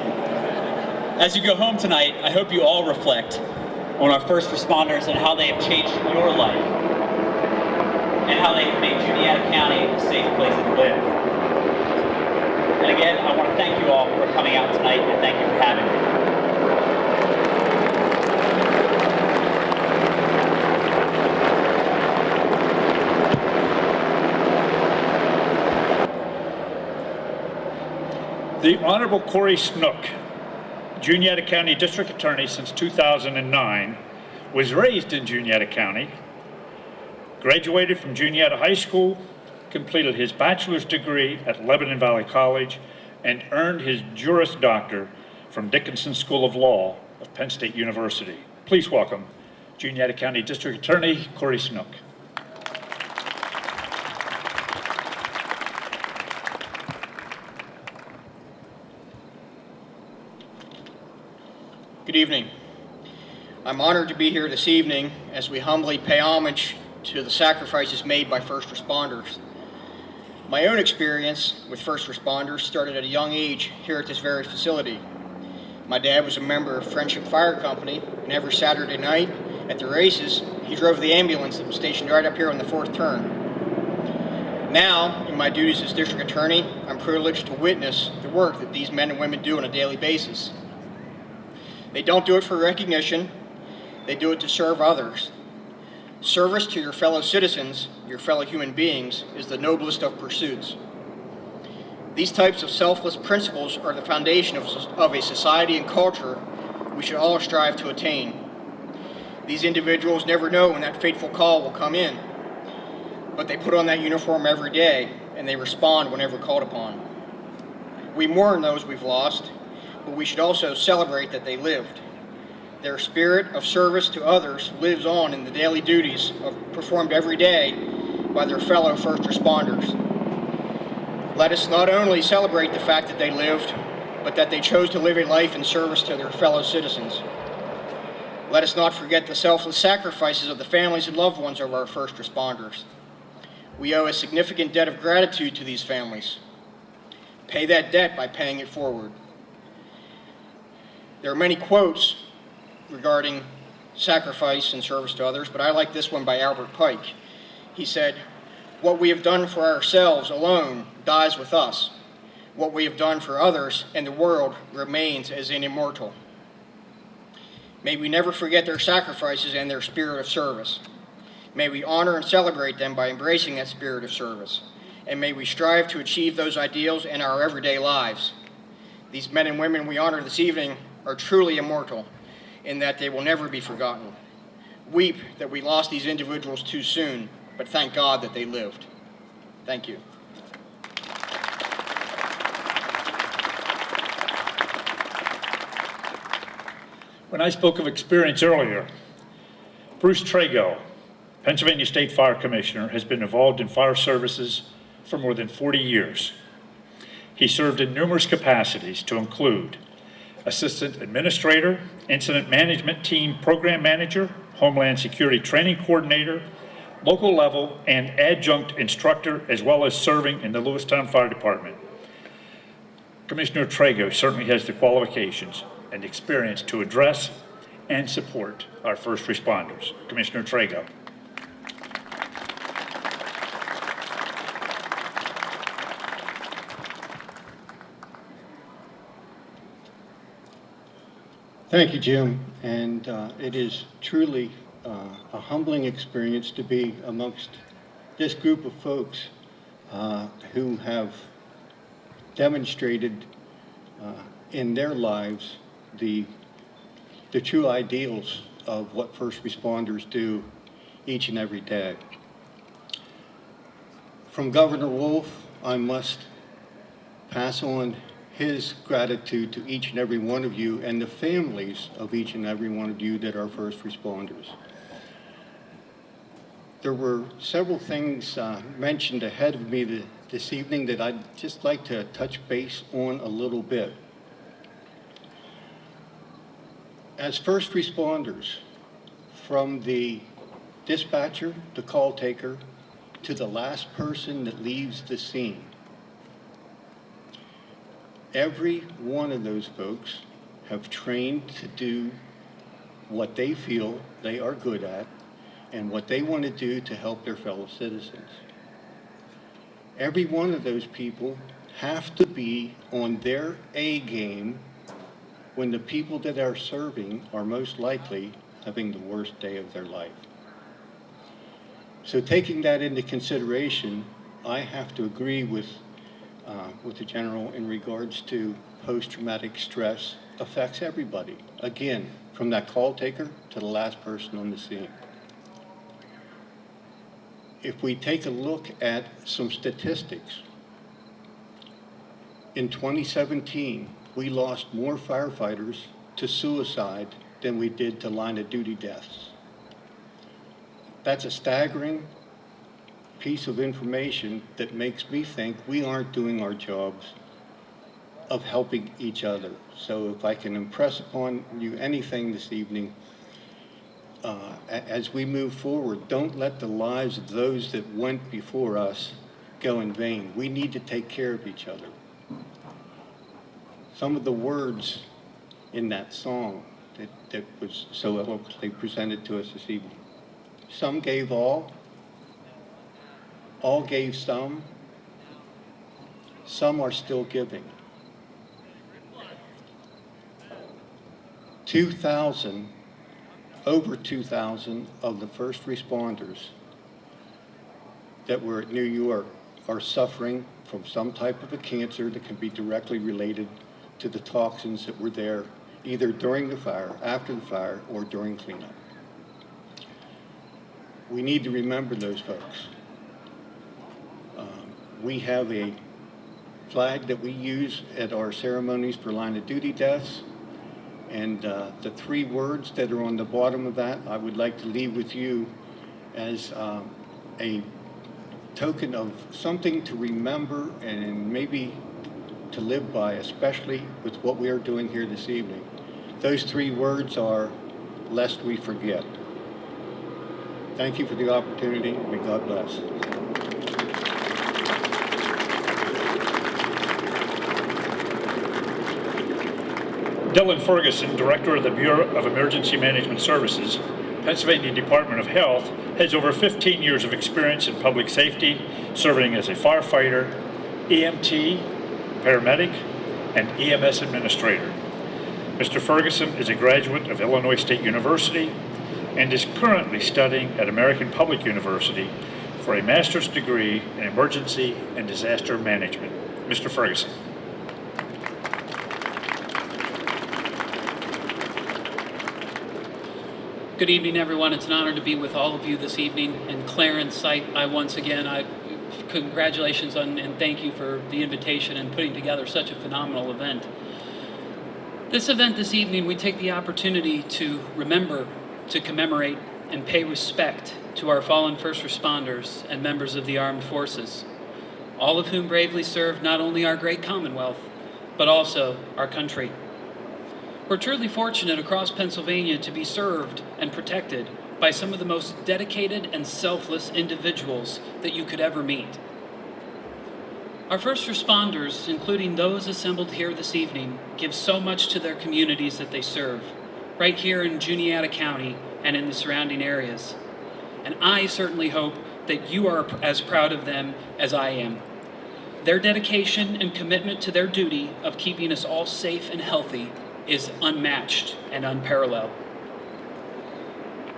As you go home tonight, I hope you all reflect on our first responders and how they have changed your life and how they have made Juniata County a safe place to live. And again, I want to thank you all for coming out tonight, and thank you for having me. The Honorable Corey Snook, Juniata County District Attorney since 2009, was raised in Juniata County, graduated from Juniata High School, completed his bachelor's degree at Lebanon Valley College, and earned his Juris Doctor from Dickinson School of Law of Penn State University. Please welcome Juniata County District Attorney Corey Snook. Good evening. I'm honored to be here this evening as we humbly pay homage to the sacrifices made by first responders. My own experience with first responders started at a young age here at this very facility. My dad was a member of Friendship Fire Company, and every Saturday night at the races, he drove the ambulance that was stationed right up here on the fourth turn. Now, in my duties as district attorney, I'm privileged to witness the work that these men and women do on a daily basis. They don't do it for recognition, they do it to serve others. Service to your fellow citizens, your fellow human beings, is the noblest of pursuits. These types of selfless principles are the foundation of a society and culture we should all strive to attain. These individuals never know when that fateful call will come in, but they put on that uniform every day and they respond whenever called upon. We mourn those we've lost, but we should also celebrate that they lived. Their spirit of service to others lives on in the daily duties performed every day by their fellow first responders. Let us not only celebrate the fact that they lived, but that they chose to live a life in service to their fellow citizens. Let us not forget the selfless sacrifices of the families and loved ones of our first responders. We owe a significant debt of gratitude to these families. Pay that debt by paying it forward. There are many quotes regarding sacrifice and service to others, but I like this one by Albert Pike. He said, "What we have done for ourselves alone dies with us. What we have done for others and the world remains as immortal." May we never forget their sacrifices and their spirit of service. May we honor and celebrate them by embracing that spirit of service. And may we strive to achieve those ideals in our everyday lives. These men and women we honor this evening are truly immortal, in that they will never be forgotten. weep that we lost these individuals too soon, but thank God that they lived. Thank you. When I spoke of experience earlier, Bruce Trago, Pennsylvania State Fire Commissioner, has been involved in fire services for more than 40 years. He served in numerous capacities to include Assistant Administrator, Incident Management Team Program Manager, Homeland Security Training Coordinator, local level, and adjunct instructor, as well as serving in the Lewistown Fire Department. Commissioner Trago certainly has the qualifications and experience to address and support our first responders. Commissioner Trago. Thank you, Jim. And it is truly a humbling experience to be amongst this group of folks who have demonstrated in their lives the true ideals of what first responders do each and every day. From Governor Wolf, I must pass on his gratitude to each and every one of you and the families of each and every one of you that are first responders. There were several things mentioned ahead of me this evening that I'd just like to touch base on a little bit. As first responders, from the dispatcher, the call taker, to the last person that leaves the scene, every one of those folks have trained to do what they feel they are good at and what they want to do to help their fellow citizens. Every one of those people have to be on their A game when the people that are serving are most likely having the worst day of their life. So taking that into consideration, I have to agree with the General in regards to post-traumatic stress affects everybody. Again, from that call taker to the last person on the scene. If we take a look at some statistics, in 2017, we lost more firefighters to suicide than we did to line of duty deaths. That's a staggering piece of information that makes me think we aren't doing our jobs of helping each other. So if I can impress upon you anything this evening, as we move forward, don't let the lives of those that went before us go in vain. We need to take care of each other. Some of the words in that song that was so eloquently presented to us this evening. Some gave all gave some are still giving. 2,000, over 2,000 of the first responders that were at New York are suffering from some type of a cancer that can be directly related to the toxins that were there either during the fire, after the fire, or during cleanup. We need to remember those folks. We have a flag that we use at our ceremonies for line of duty deaths, and the 3 words that are on the bottom of that, I would like to leave with you as a token of something to remember and maybe to live by, especially with what we are doing here this evening. Those 3 words are, lest we forget. Thank you for the opportunity. May God bless. Dylan Ferguson, Director of the Bureau of Emergency Management Services, Pennsylvania Department of Health, has over 15 years of experience in public safety, serving as a firefighter, EMT, paramedic, and EMS administrator. Mr. Ferguson is a graduate of Illinois State University and is currently studying at American Public University for a master's degree in emergency and disaster management. Mr. Ferguson. Good evening, everyone. It's an honor to be with all of you this evening. And Clarence, congratulations and thank you for the invitation and putting together such a phenomenal event. This event this evening, we take the opportunity to remember, to commemorate, and pay respect to our fallen first responders and members of the armed forces, all of whom bravely serve not only our great Commonwealth, but also our country. We're truly fortunate across Pennsylvania to be served and protected by some of the most dedicated and selfless individuals that you could ever meet. Our first responders, including those assembled here this evening, give so much to their communities that they serve, right here in Juniata County and in the surrounding areas. And I certainly hope that you are as proud of them as I am. Their dedication and commitment to their duty of keeping us all safe and healthy is unmatched and unparalleled.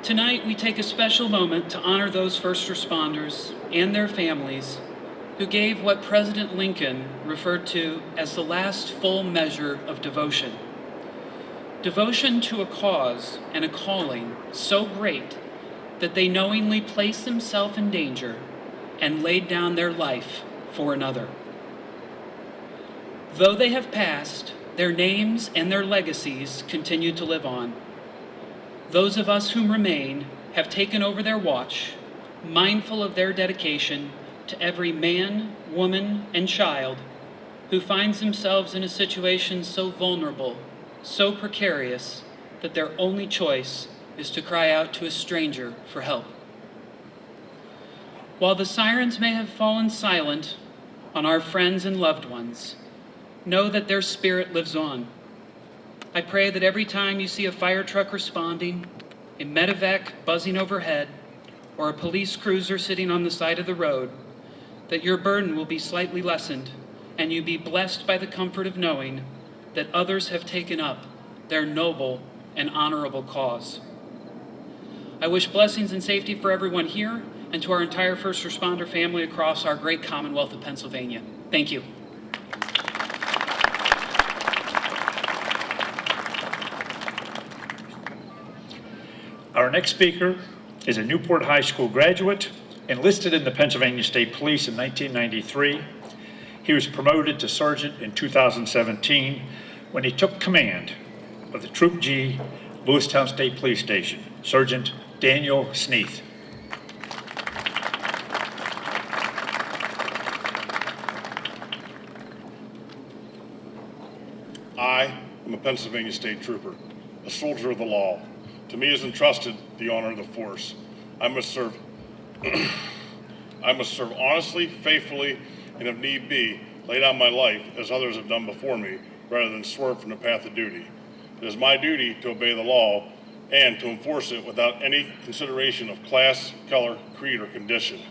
Tonight, we take a special moment to honor those first responders and their families who gave what President Lincoln referred to as the last full measure of devotion. Devotion to a cause and a calling so great that they knowingly placed themselves in danger and laid down their life for another. Though they have passed, their names and their legacies continue to live on. Those of us who remain have taken over their watch, mindful of their dedication to every man, woman, and child who finds themselves in a situation so vulnerable, so precarious, that their only choice is to cry out to a stranger for help. While the sirens may have fallen silent on our friends and loved ones, know that their spirit lives on. I pray that every time you see a fire truck responding, a medevac buzzing overhead, or a police cruiser sitting on the side of the road, that your burden will be slightly lessened and you be blessed by the comfort of knowing that others have taken up their noble and honorable cause. I wish blessings and safety for everyone here and to our entire first responder family across our great Commonwealth of Pennsylvania. Thank you. Our next speaker is a Newport High School graduate, enlisted in the Pennsylvania State Police in 1993. He was promoted to sergeant in 2017 when he took command of the Troop G Lewistown State Police Station, Sergeant Daniel Sneath. I am a Pennsylvania State Trooper, a soldier of the law. To me is entrusted the honor of the force. I must serve honestly, faithfully, and if need be, lay down my life as others have done before me, rather than swerve from the path of duty. It is my duty to obey the law and to enforce it without any consideration of class, color, creed, or condition.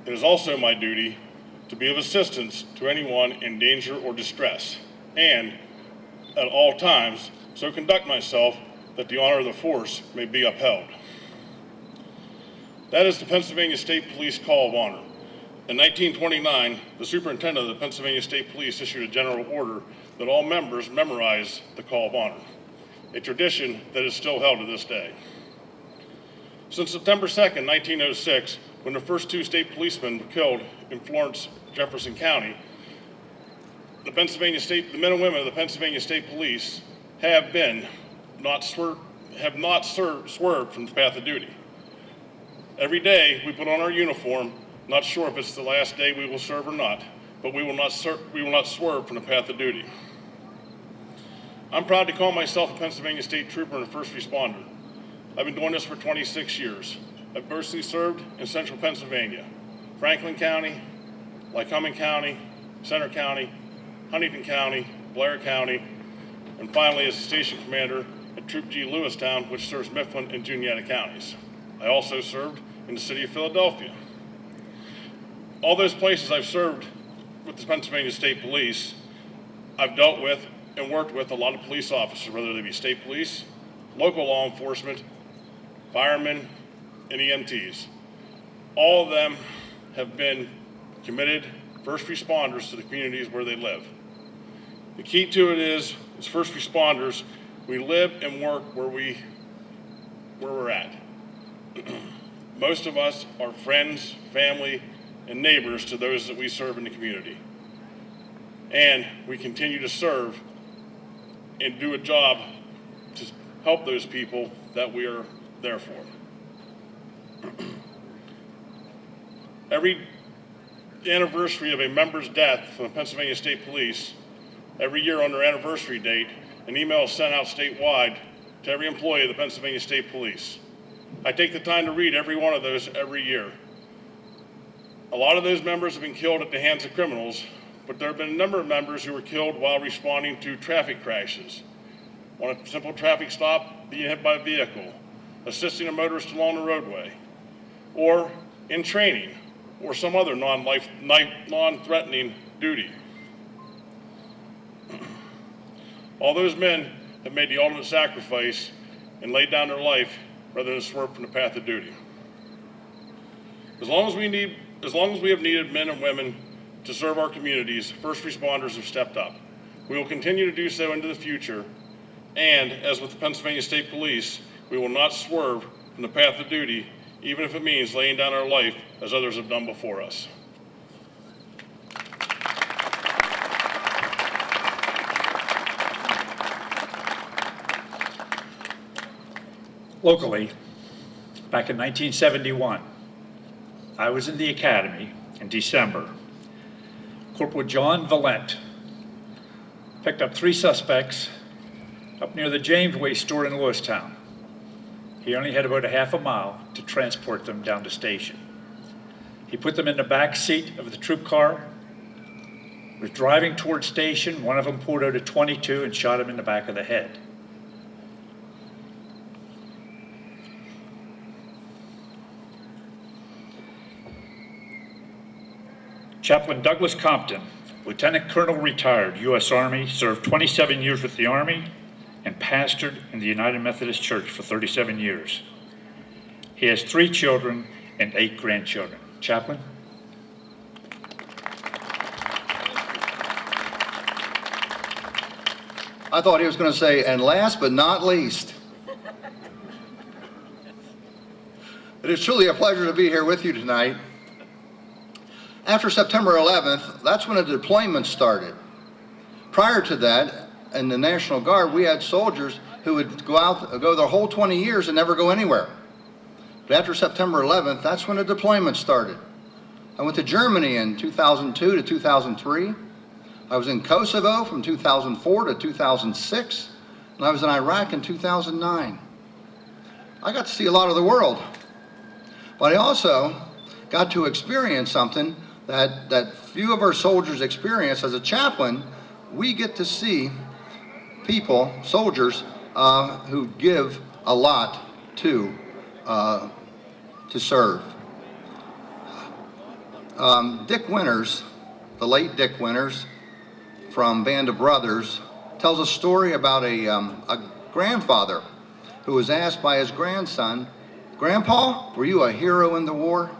It is also my duty to be of assistance to anyone in danger or distress, and at all times so conduct myself that the honor of the force may be upheld. That is the Pennsylvania State Police Call of Honor. In 1929, the superintendent of the Pennsylvania State Police issued a general order that all members memorize the Call of Honor, a tradition that is still held to this day. Since September 2nd, 1906, when the first two state policemen were killed in Florence, Jefferson County, the men and women of the Pennsylvania State Police have not swerved from the path of duty. Every day we put on our uniform, not sure if it's the last day we will serve or not, but we will not swerve from the path of duty. I'm proud to call myself a Pennsylvania State Trooper and a first responder. I've been doing this for 26 years. I've mostly served in central Pennsylvania, Franklin County, Lycoming County, Center County, Huntington County, Blair County, and finally as a station commander at Troop G Lewistown, which serves Mifflin and Juniata counties. I also served in the city of Philadelphia. All those places I've served with the Pennsylvania State Police, I've dealt with and worked with a lot of police officers, whether they be state police, local law enforcement, firemen, and EMTs. All of them have been committed first responders to the communities where they live. The key to it is, as first responders, we live and work where we where we're at. Most of us are friends, family, and neighbors to those that we serve in the community. And we continue to serve and do a job to help those people that we are there for. Every anniversary of a member's death from the Pennsylvania State Police, every year on their anniversary date, an email is sent out statewide to every employee of the Pennsylvania State Police. I take the time to read every one of those every year. A lot of those members have been killed at the hands of criminals, but there have been a number of members who were killed while responding to traffic crashes. On a simple traffic stop, being hit by a vehicle, assisting a motorist along the roadway, or in training, or some other non-threatening duty. All those men have made the ultimate sacrifice and laid down their life rather than swerve from the path of duty. As long as we have needed men and women to serve our communities, first responders have stepped up. We will continue to do so into the future, and as with the Pennsylvania State Police, we will not swerve from the path of duty, even if it means laying down our life as others have done before us. Locally, back in 1971, I was in the academy in December. Corporal John Valent picked up 3 suspects up near the Jamesway store in Lewistown. He only had about a half a mile to transport them down to station. He put them in the back seat of the troop car, was driving toward station. One of them pulled out a .22 and shot him in the back of the head. Chaplain Douglas Compton, Lieutenant Colonel retired, U.S. Army, served 27 years with the Army and pastored in the United Methodist Church for 37 years. He has 3 children and 8 grandchildren. Chaplain? I thought he was going to say, and last but not least. It is truly a pleasure to be here with you tonight. After September 11th, that's when the deployment started. Prior to that, in the National Guard, we had soldiers who would go their whole 20 years and never go anywhere. But after September 11th, that's when the deployment started. I went to Germany in 2002 to 2003. I was in Kosovo from 2004 to 2006, and I was in Iraq in 2009. I got to see a lot of the world, but I also got to experience something that few of our soldiers experience. As a chaplain, we get to see people, soldiers, who give a lot to serve. Dick Winters, the late Dick Winters from Band of Brothers, tells a story about a grandfather who was asked by his grandson, "Grandpa, were you a hero in the war?"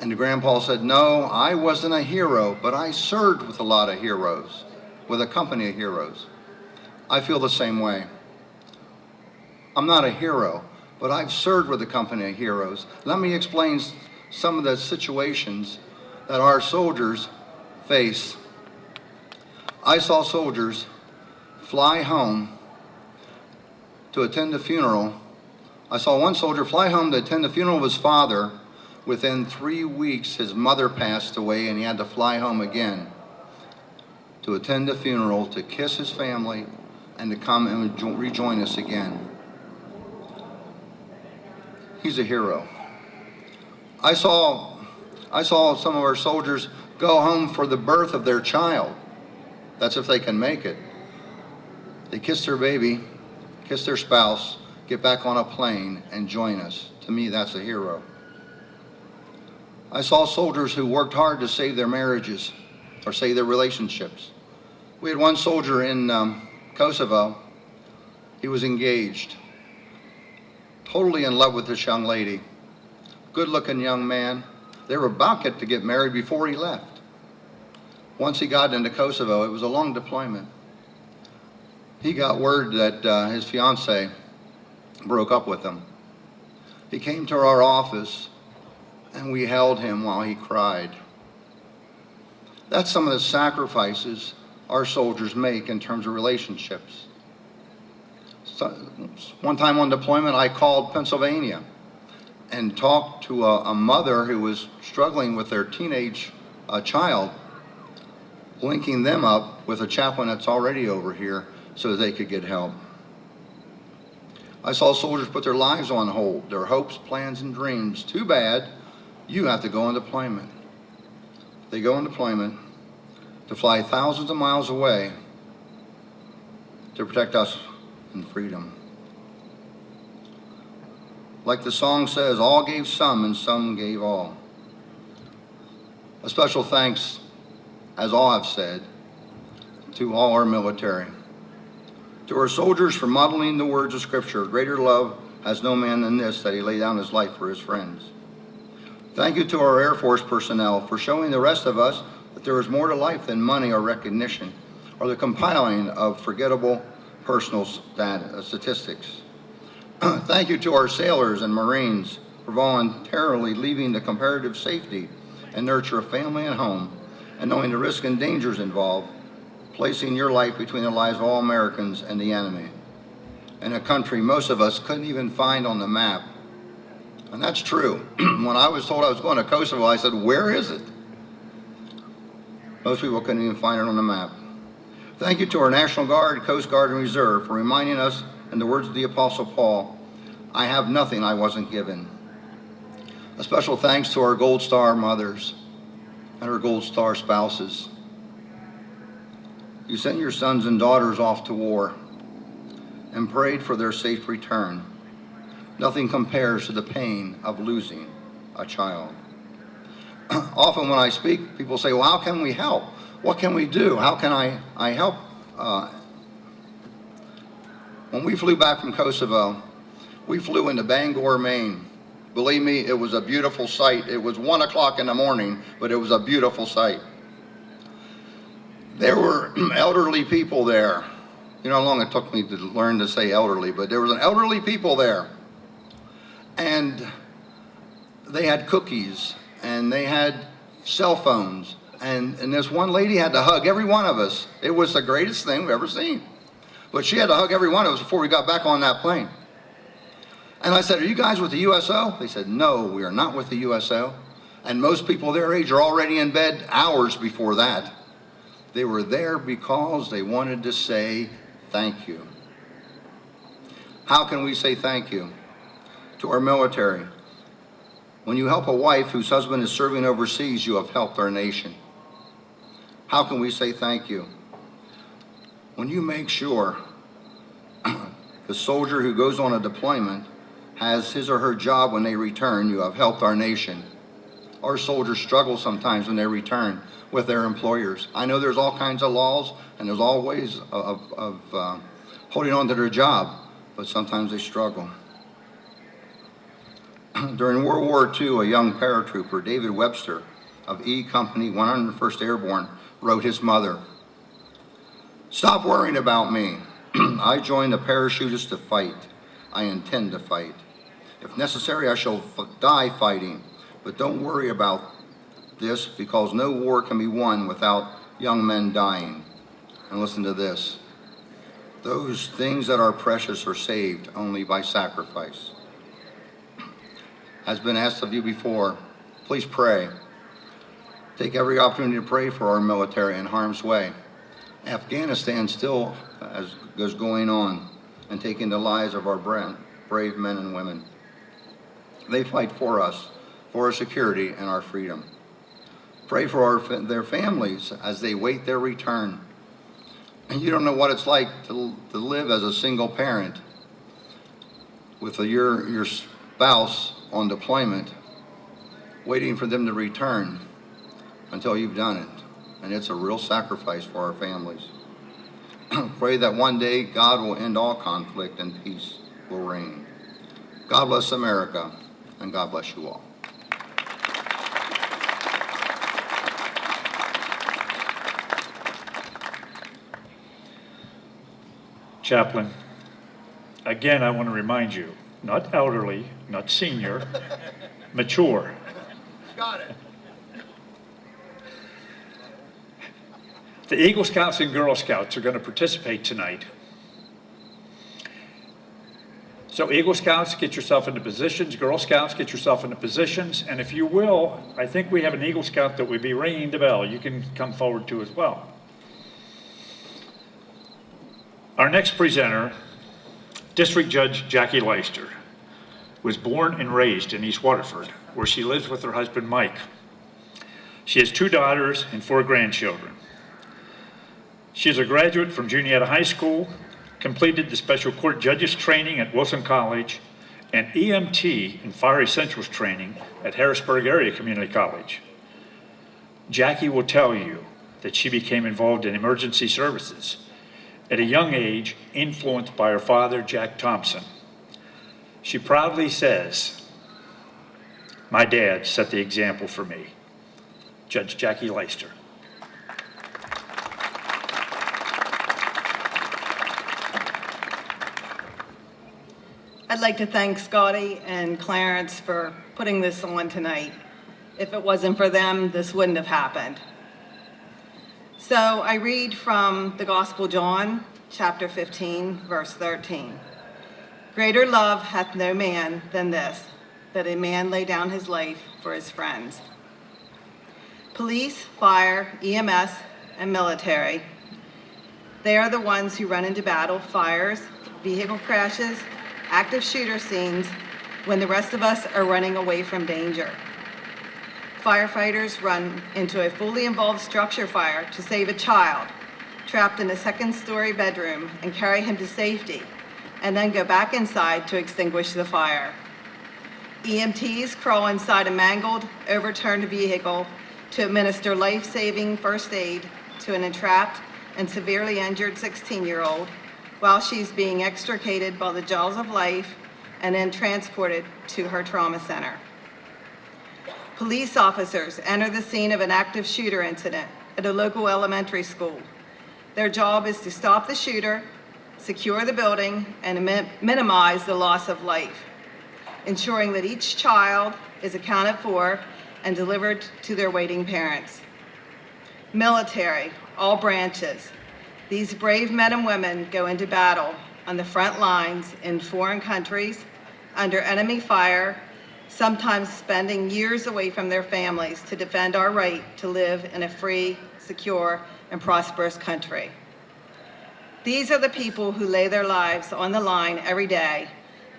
And the grandpa said, "No, I wasn't a hero, but I served with a lot of heroes, with a company of heroes." I feel the same way. I'm not a hero, but I've served with a company of heroes. Let me explain some of the situations that our soldiers face. I saw soldiers fly home to attend a funeral. I saw one soldier fly home to attend the funeral of his father. Within 3 weeks, his mother passed away, and he had to fly home again to attend the funeral, to kiss his family, and to come and rejoin us again. He's a hero. I saw some of our soldiers go home for the birth of their child. That's if they can make it. They kiss their baby, kiss their spouse, get back on a plane, and join us. To me, that's a hero. I saw soldiers who worked hard to save their marriages or save their relationships. We had one soldier in Kosovo. He was engaged, totally in love with this young lady. Good-looking young man. They were about to get married before he left. Once he got into Kosovo, it was a long deployment. He got word that his fiancée broke up with him. He came to our office and we held him while he cried. That's some of the sacrifices our soldiers make in terms of relationships. So, one time on deployment, I called Pennsylvania and talked to a mother who was struggling with their teenage child, linking them up with a chaplain that's already over here so that they could get help. I saw soldiers put their lives on hold, their hopes, plans, and dreams. Too bad you have to go on deployment. They go on deployment to fly thousands of miles away to protect us in freedom. Like the song says, all gave some and some gave all. A special thanks, as all have said, to all our military. To our soldiers for modeling the words of Scripture, greater love has no man than this, that he lay down his life for his friends. Thank you to our Air Force personnel for showing the rest of us that there is more to life than money or recognition, or the compiling of forgettable personal statistics. Thank you to our sailors and Marines for voluntarily leaving the comparative safety and nurture of family and home, and knowing the risks and dangers involved, placing your life between the lives of all Americans and the enemy, in a country most of us couldn't even find on the map. And that's true. When I was told I was going to Kosovo, I said, where is it? Most people couldn't even find it on the map. Thank you to our National Guard, Coast Guard, and Reserve for reminding us, in the words of the Apostle Paul, I have nothing I wasn't given. A special thanks to our Gold Star mothers and our Gold Star spouses. You sent your sons and daughters off to war and prayed for their safe return. Nothing compares to the pain of losing a child. Often when I speak, people say, well, how can we help? What can we do? How can I help? When we flew back from Kosovo, we flew into Bangor, Maine. Believe me, it was a beautiful sight. It was 1 o'clock in the morning, but it was a beautiful sight. There were elderly people there. You know how long it took me to learn to say elderly, but there was an elderly people there. And they had cookies, and they had cell phones, and this one lady had to hug every one of us. It was the greatest thing we've ever seen. But she had to hug every one of us before we got back on that plane. And I said, are you guys with the USO? They said, no, we are not with the USO. And most people their age are already in bed hours before that. They were there because they wanted to say thank you. How can we say thank you to our military? When you help a wife whose husband is serving overseas, you have helped our nation. How can we say thank you? When you make sure the soldier who goes on a deployment has his or her job when they return, you have helped our nation. Our soldiers struggle sometimes when they return with their employers. I know there's all kinds of laws and there's all ways of holding on to their job, but sometimes they struggle. During World War II, a young paratrooper, David Webster of E Company 101st Airborne, wrote his mother, stop worrying about me. I joined the parachutists to fight. I intend to fight. If necessary, I shall die fighting, but don't worry about this because no war can be won without young men dying. And listen to this. Those things that are precious are saved only by sacrifice. Has been asked of you before, please pray. Take every opportunity to pray for our military in harm's way. Afghanistan still is going on and taking the lives of our brave men and women. They fight for us, for our security and our freedom. Pray for their families as they wait their return. And you don't know what it's like to live as a single parent with your spouse on deployment, waiting for them to return until you've done it. And it's a real sacrifice for our families. Pray that one day God will end all conflict and peace will reign. God bless America, and God bless you all. Chaplain, Again, I want to remind you, not elderly, not senior, mature. Got it. The Eagle Scouts and Girl Scouts are going to participate tonight. So Eagle Scouts, get yourself into positions. Girl Scouts, get yourself into positions. And if you will, I think we have an Eagle Scout that would be ringing the bell. You can come forward to as well. Our next presenter, District Judge Jackie Leister, was born and raised in East Waterford, where she lives with her husband, Mike. She has 2 daughters and 4 grandchildren. She is a graduate from Juniata High School, completed the Special Court Judges Training at Wilson College, and EMT and Fire Essentials Training at Harrisburg Area Community College. Jackie will tell you that she became involved in emergency services at a young age, influenced by her father, Jack Thompson. She proudly says, "My dad set the example for me." Judge Jackie Leister. I'd like to thank Scotty and Clarence for putting this on tonight. If it wasn't for them, this wouldn't have happened. So I read from the Gospel John, chapter 15, verse 13. Greater love hath no man than this, that a man lay down his life for his friends. Police, fire, EMS, and military, they are the ones who run into battle, fires, vehicle crashes, active shooter scenes, when the rest of us are running away from danger. Firefighters run into a fully involved structure fire to save a child trapped in a second-story bedroom and carry him to safety, and then go back inside to extinguish the fire. EMTs crawl inside a mangled, overturned vehicle to administer life-saving first aid to an entrapped and severely injured 16-year-old while she's being extricated by the jaws of life and then transported to her trauma center. Police officers enter the scene of an active shooter incident at a local elementary school. Their job is to stop the shooter, secure the building, and minimize the loss of life, ensuring that each child is accounted for and delivered to their waiting parents. Military, all branches. These brave men and women go into battle on the front lines in foreign countries, under enemy fire, sometimes spending years away from their families to defend our right to live in a free, secure, and prosperous country. These are the people who lay their lives on the line every day,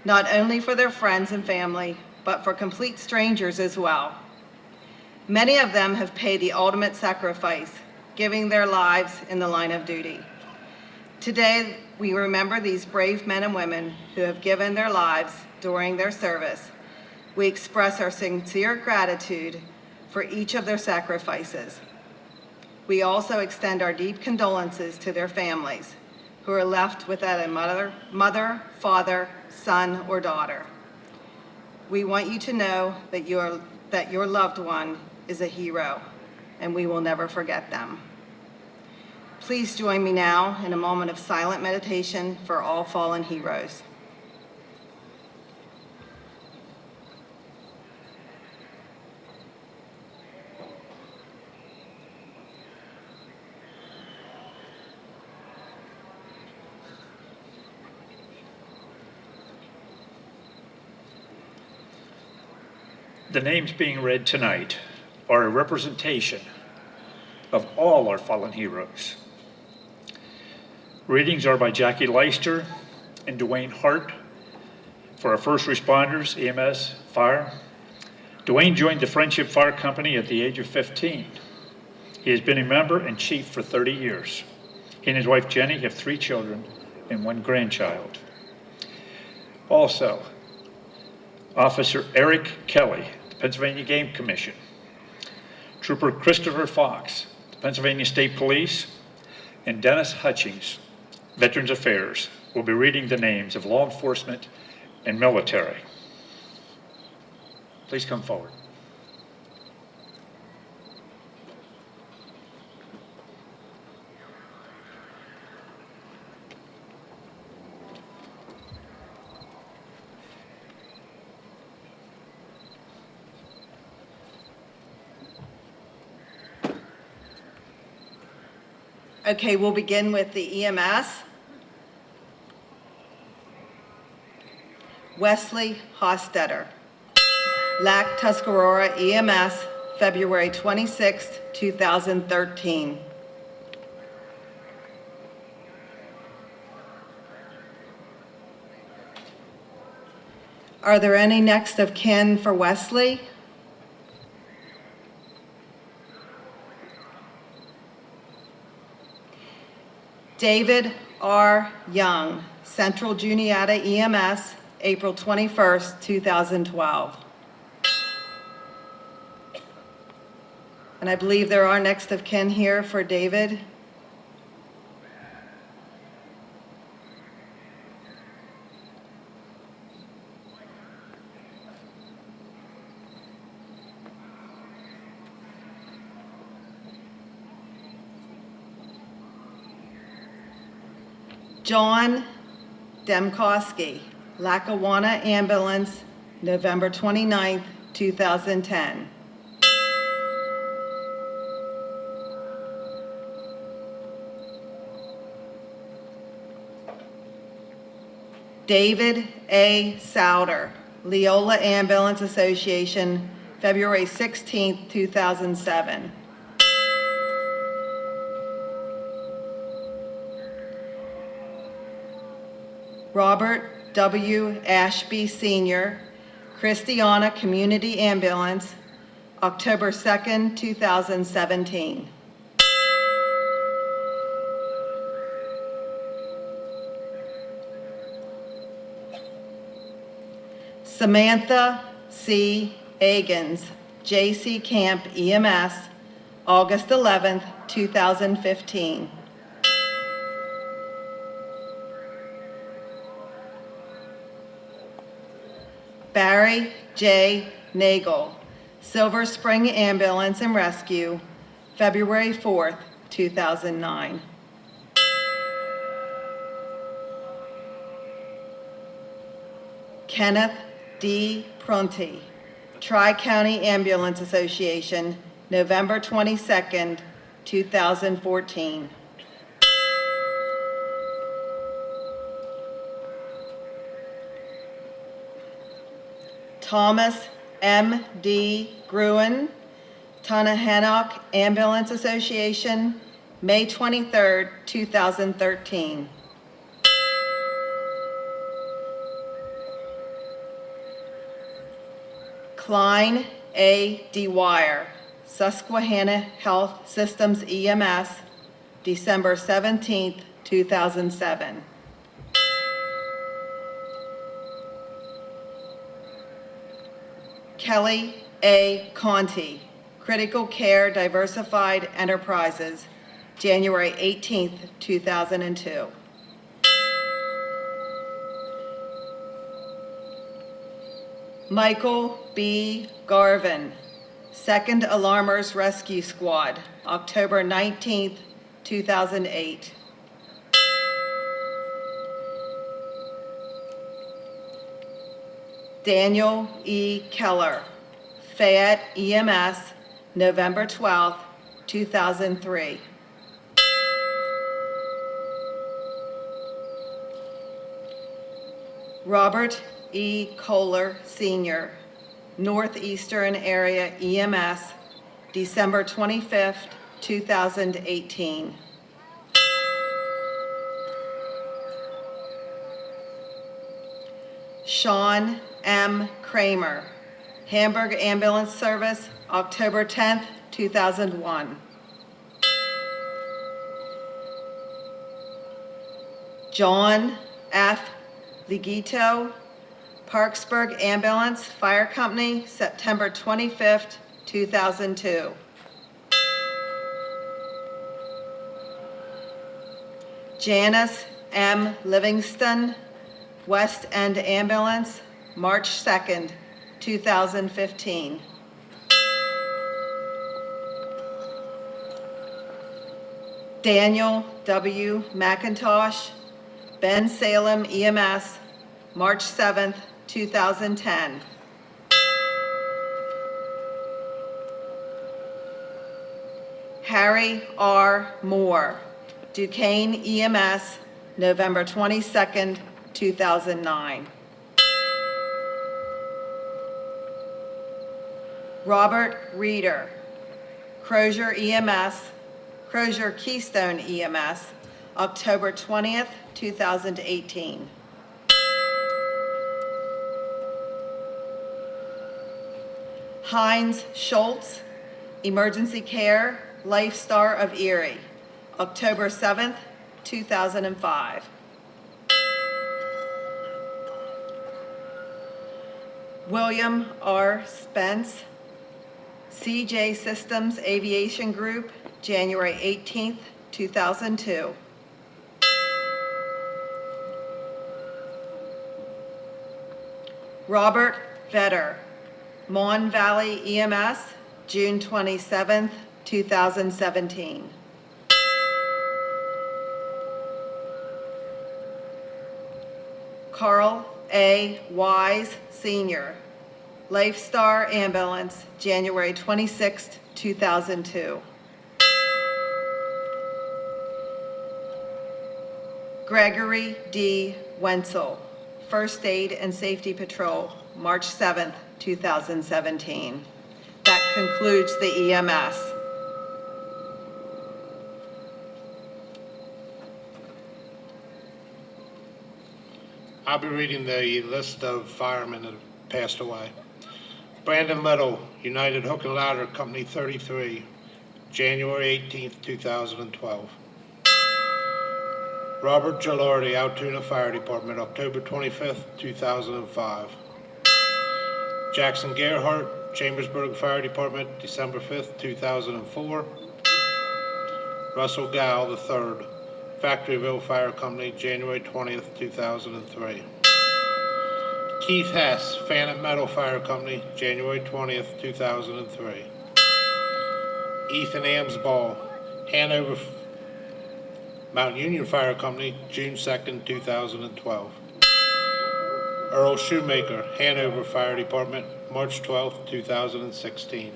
not only for their friends and family, but for complete strangers as well. Many of them have paid the ultimate sacrifice, giving their lives in the line of duty. Today, we remember these brave men and women who have given their lives during their service. We express our sincere gratitude for each of their sacrifices. We also extend our deep condolences to their families who are left without a mother, father, son, or daughter. We want you to know that your loved one is a hero, and we will never forget them. Please join me now in a moment of silent meditation for all fallen heroes. The names being read tonight are a representation of all our fallen heroes. Readings are by Jackie Leister and Dwayne Hart for our first responders, EMS, fire. Dwayne joined the Friendship Fire Company at the age of 15. He has been a member and chief for 30 years. He and his wife Jenny have 3 children and 1 grandchild. Also, Officer Eric Kelly, the Pennsylvania Game Commission. Trooper Christopher Fox, the Pennsylvania State Police, and Dennis Hutchings, Veterans Affairs, will be reading the names of law enforcement and military. Please come forward. Okay, we'll begin with the EMS. Wesley Hostetter. LAC Tuscarora EMS, February 26, 2013. Are there any next of kin for Wesley? David R. Young, Central Juniata EMS, April 21st, 2012. And I believe there are next of kin here for David. John Demkowski, Lackawanna Ambulance, November 29th, 2010. David A. Souter, Leola Ambulance Association, February 16th, 2007. Robert W. Ashby Sr., Christiana Community Ambulance, October 2nd, 2017. Samantha C. Agins, J.C. Camp EMS, August 11th, 2015. Barry J. Nagel, Silver Spring Ambulance and Rescue, February 4th, 2009. Kenneth D. Prunty, Tri-County Ambulance Association, November 22nd, 2014. Thomas M. D. Gruen, Tonahannock Ambulance Association, May 23rd, 2013. Klein A. Dwyer, Susquehanna Health Systems EMS, December 17th, 2007. Kelly A. Conti, Critical Care Diversified Enterprises, January 18th, 2002. Michael B. Garvin, 2nd Alarmers Rescue Squad, October 19th, 2008. Daniel E. Keller, Fayette EMS, November 12th, 2003. Robert E. Kohler, Sr., Northeastern Area EMS, December 25th, 2018. Sean M. Kramer, Hamburg Ambulance Service, October 10th, 2001. John F. Ligito, Parksburg Ambulance Fire Company, September 25th, 2002. Janice M. Livingston, West End Ambulance, March 2nd, 2015. Daniel W. McIntosh, Ben Salem EMS, March 7th, 2010. Harry R. Moore, Duquesne EMS, November 22nd, 2009. Robert Reeder, Crozier EMS, Crozier Keystone EMS, October 20th, 2018. Heinz Schultz, Emergency Care, Life Star of Erie, October 7th, 2005. William R. Spence, CJ Systems Aviation Group, January 18th, 2002. Robert Vetter, Mon Valley EMS, June 27th, 2017. Carl A. Wise, Sr., Life Star Ambulance, January 26th, 2002. Gregory D. Wenzel, First Aid and Safety Patrol, March 7th, 2017. That concludes the EMS. I'll be reading the list of firemen that have passed away. Brandon Little, United Hook and Ladder Company 33, January 18th, 2012. Robert Gilardi, Altoona Fire Department, October 25th, 2005. Jackson Gerhardt, Chambersburg Fire Department, December 5th, 2004. Russell Gow III, Factoryville Fire Company, January 20th, 2003. Keith Hess, Fanet Metal Fire Company, January 20th, 2003. Ethan Amsball, Hanover Mount Union Fire Company, June 2nd, 2012. Earl Shoemaker, Hanover Fire Department, March 12th, 2016.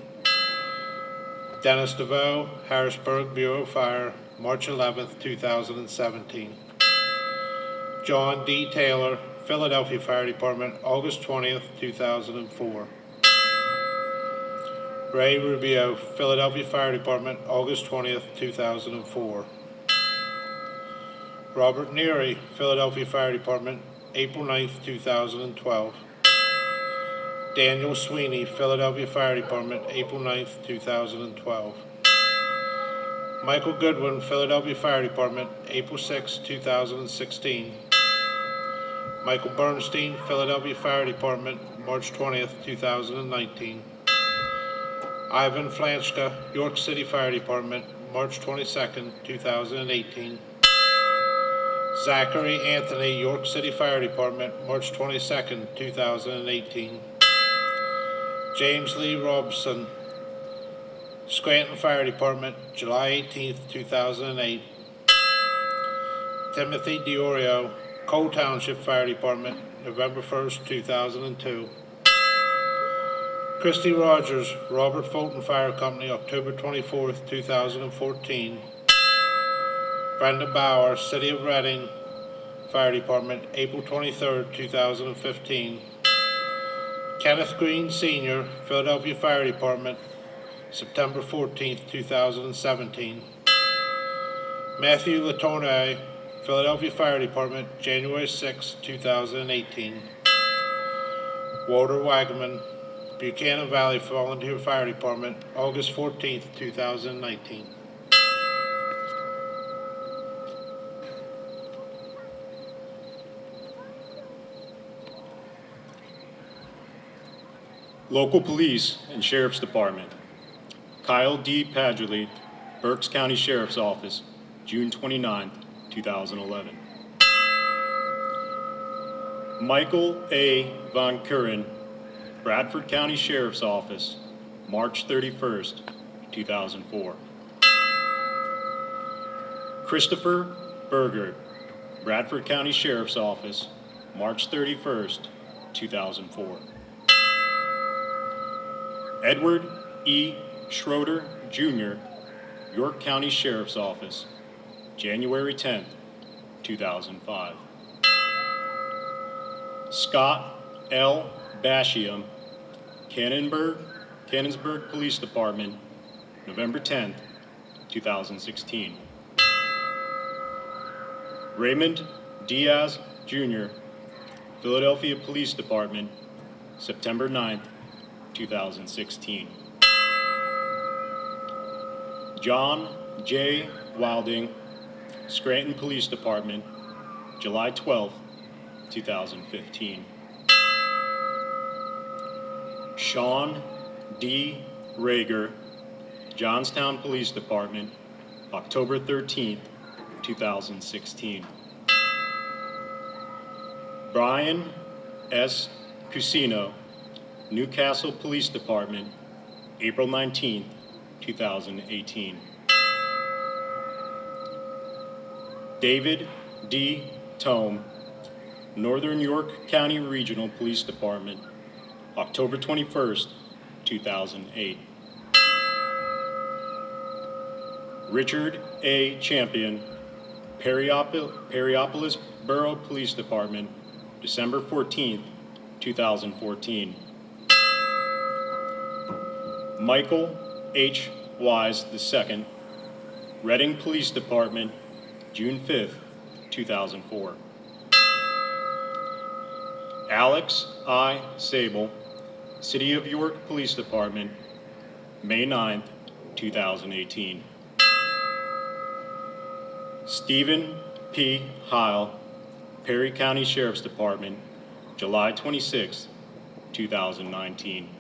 Dennis DeVoe, Harrisburg Bureau of Fire, March 11th, 2017. John D. Taylor, Philadelphia Fire Department, August 20th, 2004. Ray Rubio, Philadelphia Fire Department, August 20th, 2004. Robert Neary, Philadelphia Fire Department, April 9th, 2012. Daniel Sweeney, Philadelphia Fire Department, April 9th, 2012. Michael Goodwin, Philadelphia Fire Department, April 6, 2016. Michael Bernstein, Philadelphia Fire Department, March 20th, 2019. Ivan Flanschka, York City Fire Department, March 22nd, 2018. Zachary Anthony, York City Fire Department, March 22nd, 2018. James Lee Robson, Scranton Fire Department, July 18th, 2008. Timothy DiOrio, Cole Township Fire Department, November 1st, 2002. Christy Rogers, Robert Fulton Fire Company, October 24th, 2014. Brenda Bauer, City of Reading Fire Department, April 23rd, 2015. Kenneth Green Sr., Philadelphia Fire Department, September 14th, 2017. Matthew Latourneau, Philadelphia Fire Department, January 6, 2018. Walter Wagman, Buchanan Valley Volunteer Fire Department, August 14th, 2019. Local Police and Sheriff's Department. Kyle D. Padgerly, Berks County Sheriff's Office, June 29, 2011. Michael A. Von Curran, Bradford County Sheriff's Office, March 31st, 2004. Christopher Berger, Bradford County Sheriff's Office, March 31st, 2004. Edward E. Schroeder, Jr., York County Sheriff's Office, January 10th, 2005. Scott L. Bashiam, Cannonsburg Police Department, November 10th, 2016. Raymond Diaz, Jr., Philadelphia Police Department, September 9th, 2016. John J. Wilding, Scranton Police Department, July 12th, 2015. Sean D. Rager, Johnstown Police Department, October 13th, 2016. Brian S. Cusino, Newcastle Police Department, April 19th, 2018. David D. Tome, Northern York County Regional Police Department, October 21st, 2008. Richard A. Champion, Perryopolis Borough Police Department, December 14th, 2014. Michael H. Wise II, Reading Police Department, June 5th, 2004. Alex I. Sable, City of York Police Department, May 9th, 2018. Stephen P. Heil, Perry County Sheriff's Department, July 26, 2019.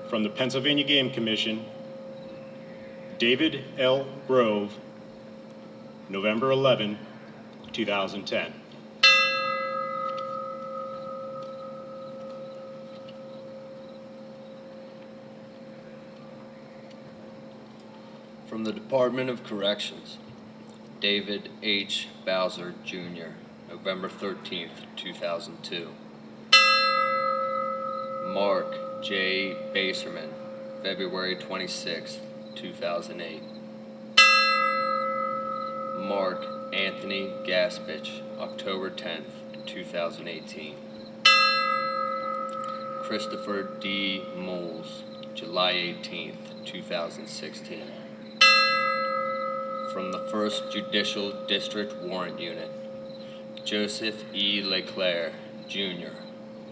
From the Pennsylvania Game Commission, David L. Grove, November 11, 2010. From the Department of Corrections, David H. Bowser, Jr., November 13th, 2002. Mark J. Baserman, February 26th, 2008. Mark Anthony Gaspich, October 10th, 2018. Christopher D. Moles, July 18th, 2016. From the 1st Judicial District Warrant Unit, Joseph E. Leclerc, Jr.,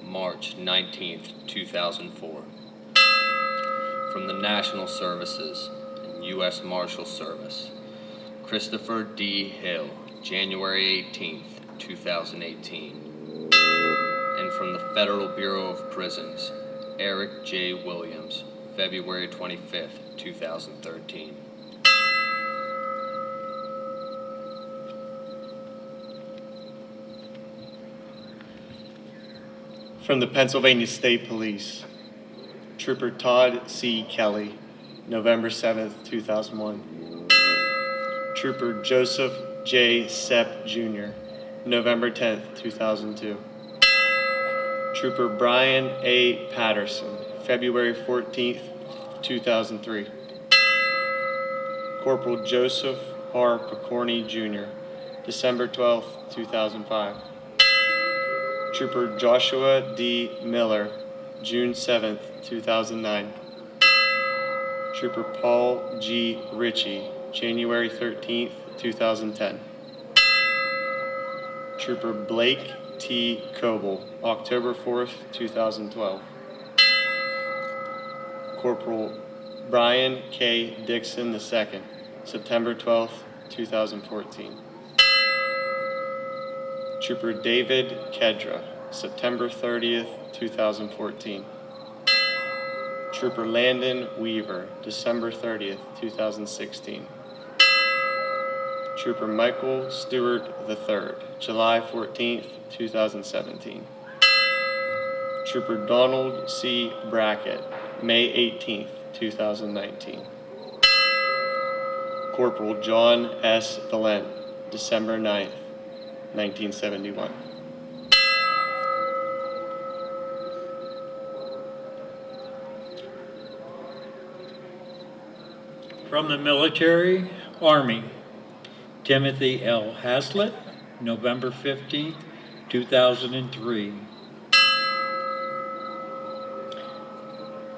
March 19th, 2004. From the National Services and U.S. Marshal Service, Christopher D. Hill, January 18th, 2018. And from the Federal Bureau of Prisons, Eric J. Williams, February 25th, 2013. From the Pennsylvania State Police, Trooper Todd C. Kelly, November 7th, 2001. Trooper Joseph J. Sepp, Jr., November 10th, 2002. Trooper Brian A. Patterson, February 14th, 2003. Corporal Joseph R. Picorni, Jr., December 12th, 2005. Trooper Joshua D. Miller, June 7th, 2009. Trooper Paul G. Ritchie, January 13th, 2010. Trooper Blake T. Coble, October 4th, 2012. Corporal Brian K. Dixon II, September 12th, 2014. Trooper David Kedra, September 30th, 2014. Trooper Landon Weaver, December 30th, 2016. Trooper Michael Stewart III, July 14th, 2017. Trooper Donald C. Brackett, May 18th, 2019. Corporal John S. Valent, December 9th, 1971. From the military, Army, Timothy L. Haslett, November 15th, 2003.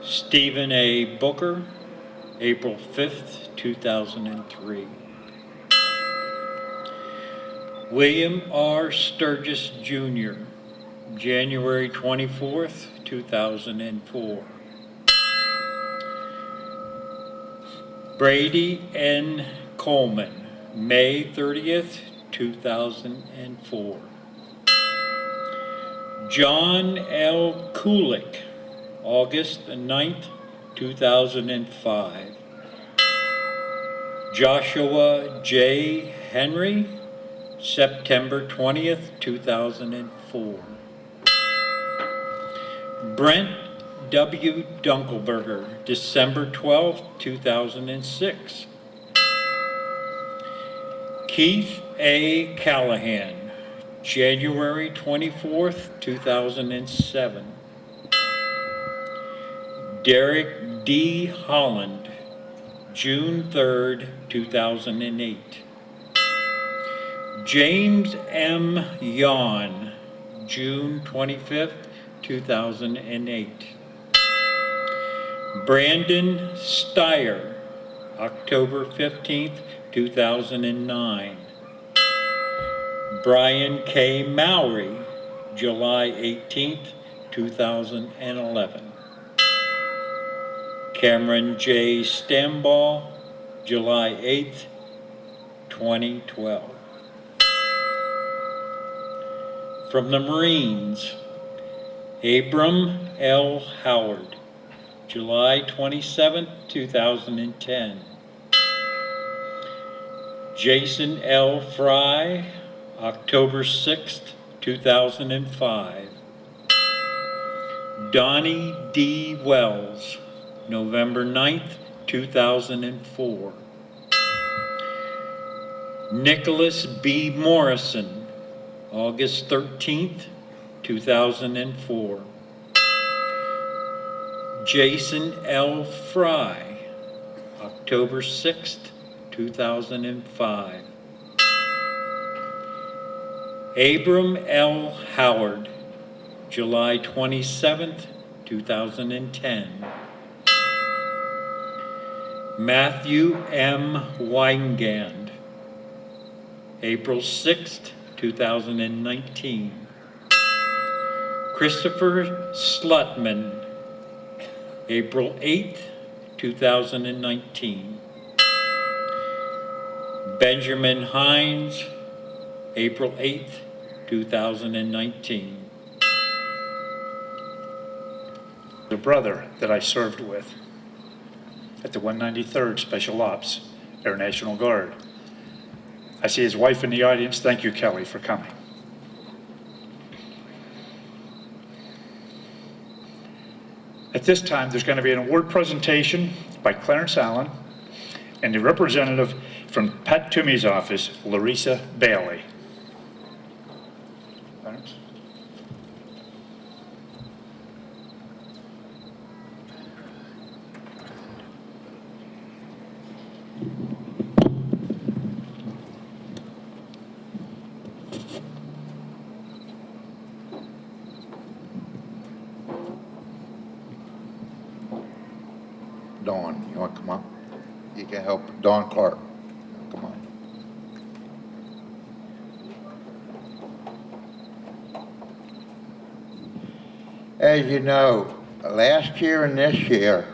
Stephen A. Booker, April 5th, 2003. William R. Sturgis, Jr., January 24th, 2004. Brady N. Coleman, May 30th, 2004. John L. Kulik, August 9th, 2005. Joshua J. Henry, September 20th, 2004. Brent W. Dunkelberger, December 12th, 2006. Keith A. Callahan, January 24th, 2007. Derek D. Holland, June 3rd, 2008. James M. Yawn, June 25th, 2008. Brandon Steyer, October 15th, 2009. Brian K. Mowry, July 18th, 2011. Cameron J. Stamball, July 8th, 2012. From the Marines, Abram L. Howard, July 27th, 2010. Jason L. Fry, October 6th, 2005. Donnie D. Wells, November 9th, 2004. Nicholas B. Morrison, August 13th, 2004. Jason L. Fry, October 6th, 2005. Abram L. Howard, July 27th, 2010. Matthew M. Weingand, April 6th, 2019. Christopher Slutman, April 8th, 2019. Benjamin Hines, April 8th, 2019. The brother that I served with at the 193rd Special Ops Air National Guard. I see his wife in the audience. Thank you, Kelly, for coming. At this time, there's going to be an award presentation by Clarence Allen and the representative from Pat Toomey's office, Larissa Bailey. Clarence? Dawn, you want to come up? You can help Dawn Clark. Come on. As you know, last year and this year,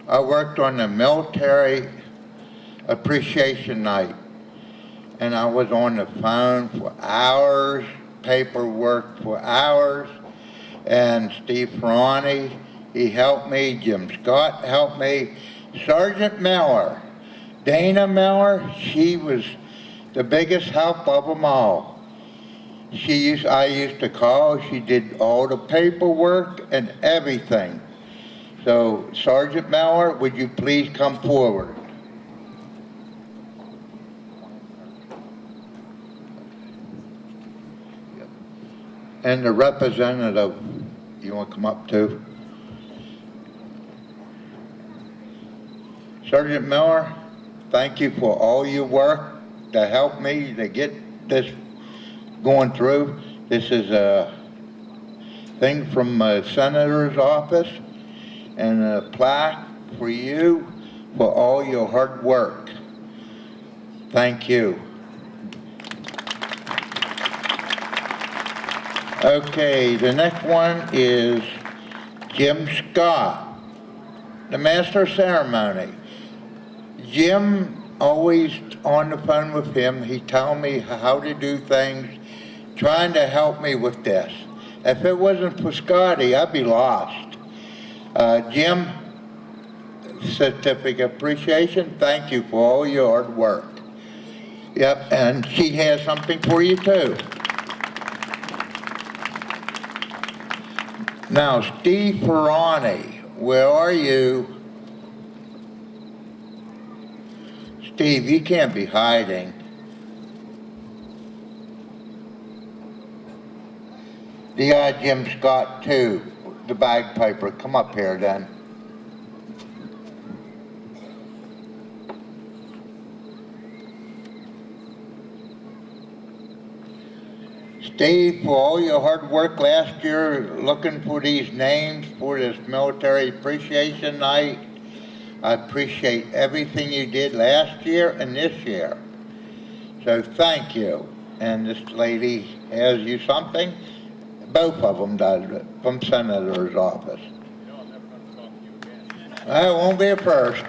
I worked on the Military Appreciation Night, and I was on the phone for hours, paperwork for hours, and Steve Ferrani, he helped me, Jim Scott helped me, Sergeant Miller, Dana Miller, she was the biggest help of them all. I used to call, she did all the paperwork and everything. So, Sergeant Miller, would you please come forward? And the representative, you want to come up too? Sergeant Miller, thank you for all your work to help me to get this going through. This is a thing from my senator's office and a plaque for you for all your hard work. Thank you. Okay, the next one is Jim Scott, the master of ceremony. Jim, always on the phone with him, he told me how to do things, trying to help me with this. If it wasn't for Scotty, I'd be lost. Jim, certificate of appreciation, thank you for all your hard work. Yep, and she has something for you too. Now, Steve Ferrani, where are you? Steve, you can't be hiding. The Jim Scott too, the bagpiper. Come up here then. Steve, for all your hard work last year looking for these names for this military appreciation night, I appreciate everything you did last year and this year. So thank you. And this lady has you something. Both of them does, from Senator's office. I won't be a first.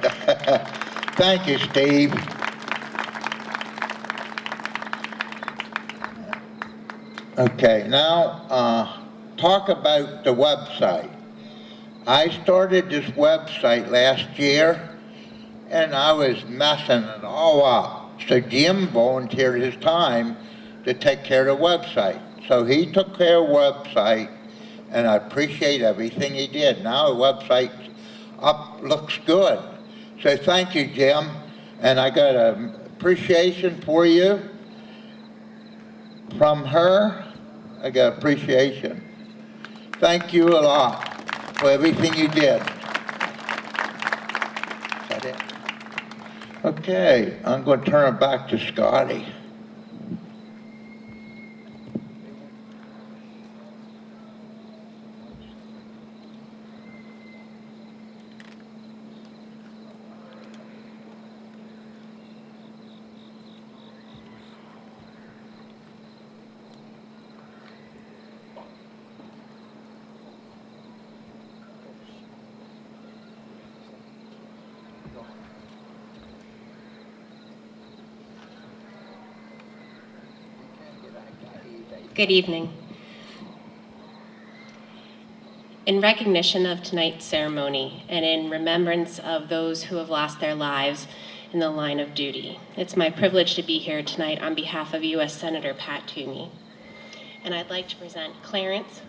Thank you, Steve. Okay, now talk about the website. I started this website last year and I was messing it all up. So Jim volunteered his time to take care of the website. So he took care of the website and I appreciate everything he did. Now the website up looks good. So thank you, Jim. And I got an appreciation for you from her. I got appreciation. Thank you a lot for everything you did. Is that it? Okay, I'm going to turn it back to Scotty. Good evening. In recognition of tonight's ceremony and in remembrance of those who have lost their lives in the line of duty, it's my privilege to be here tonight on behalf of U.S. Senator Pat Toomey. And I'd like to present Clarence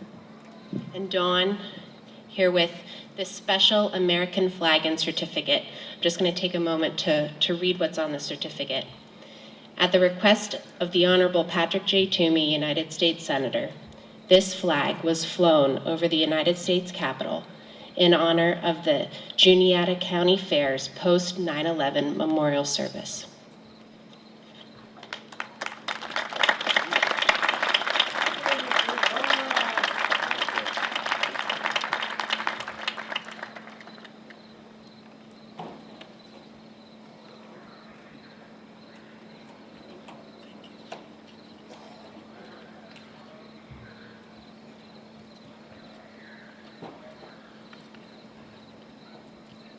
and Dawn here with this special American flag and certificate. I'm just going to take a moment to read what's on the certificate. At the request of the Honorable Patrick J. Toomey, United States Senator, this flag was flown over the United States Capitol in honor of the Juniata County Fair's post 9/11 memorial service.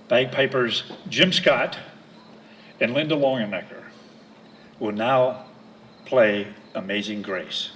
Bagpipers Jim Scott and Linda Longenecker will now play Amazing Grace.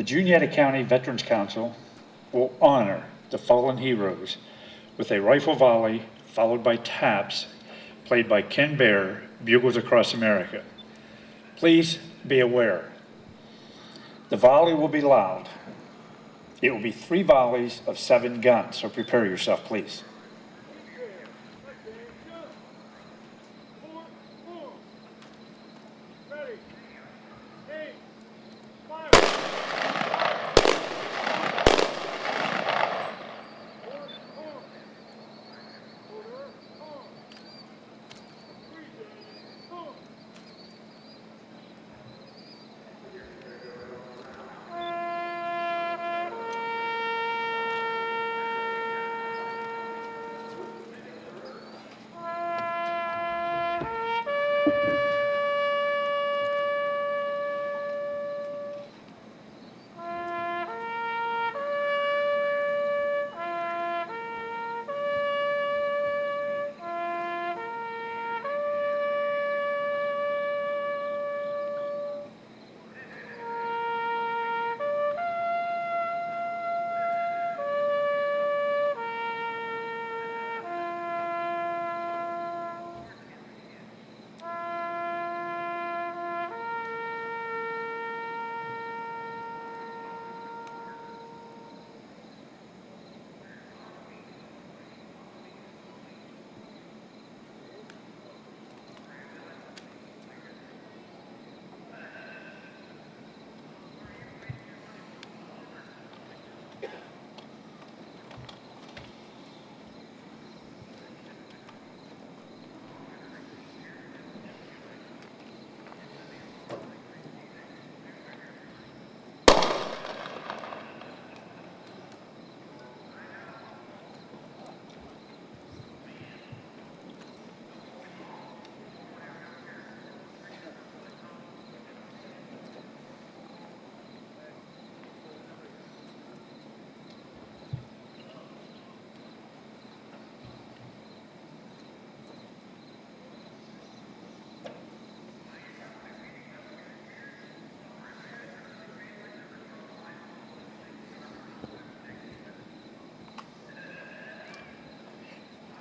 The Juniata County Veterans Council will honor the fallen heroes with a rifle volley followed by taps played by Ken Bear, Bugles Across America. Please be aware, the volley will be loud. It will be 3 volleys of 7 guns, so prepare yourself, please.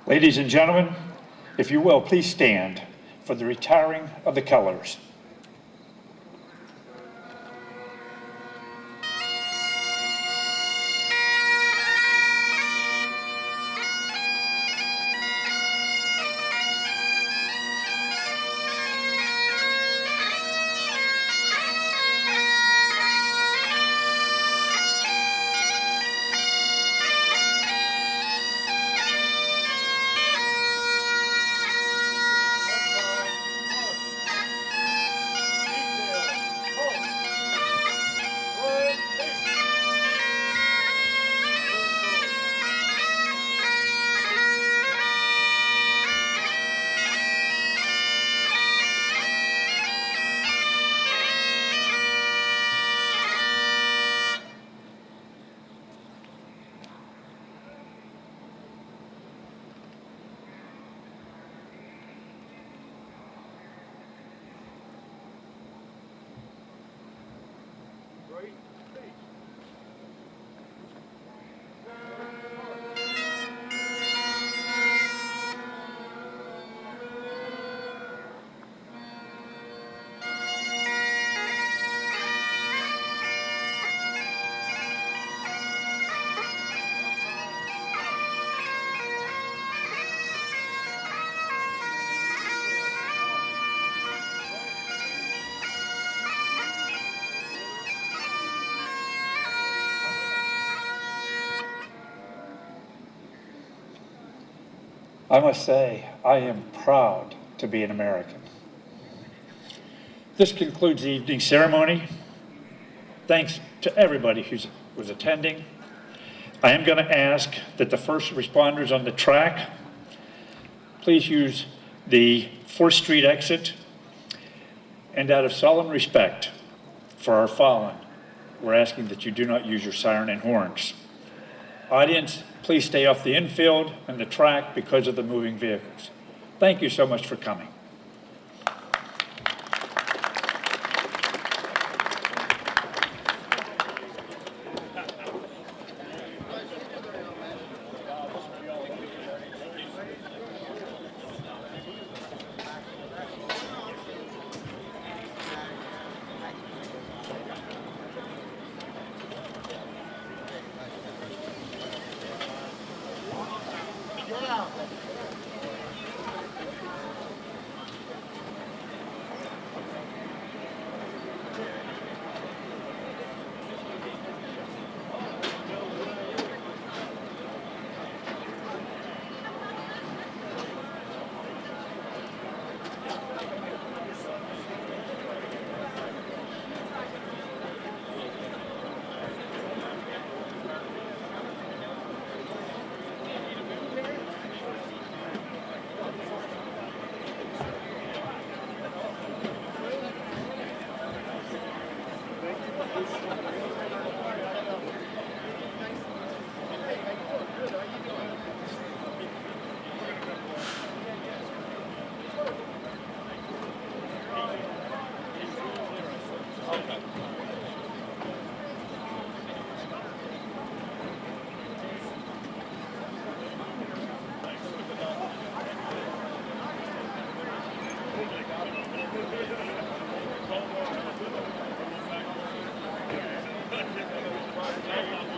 Ladies and gentlemen, if you will, please stand for the retiring of the colors. I must say, I am proud to be an American. This concludes the evening ceremony. Thanks to everybody who was attending. I am going to ask that the first responders on the track please use the 4th Street exit, and out of solemn respect for our fallen, we're asking that you do not use your siren and horns. Audience, please stay off the infield and the track because of the moving vehicles. Thank you so much for coming. Thank you.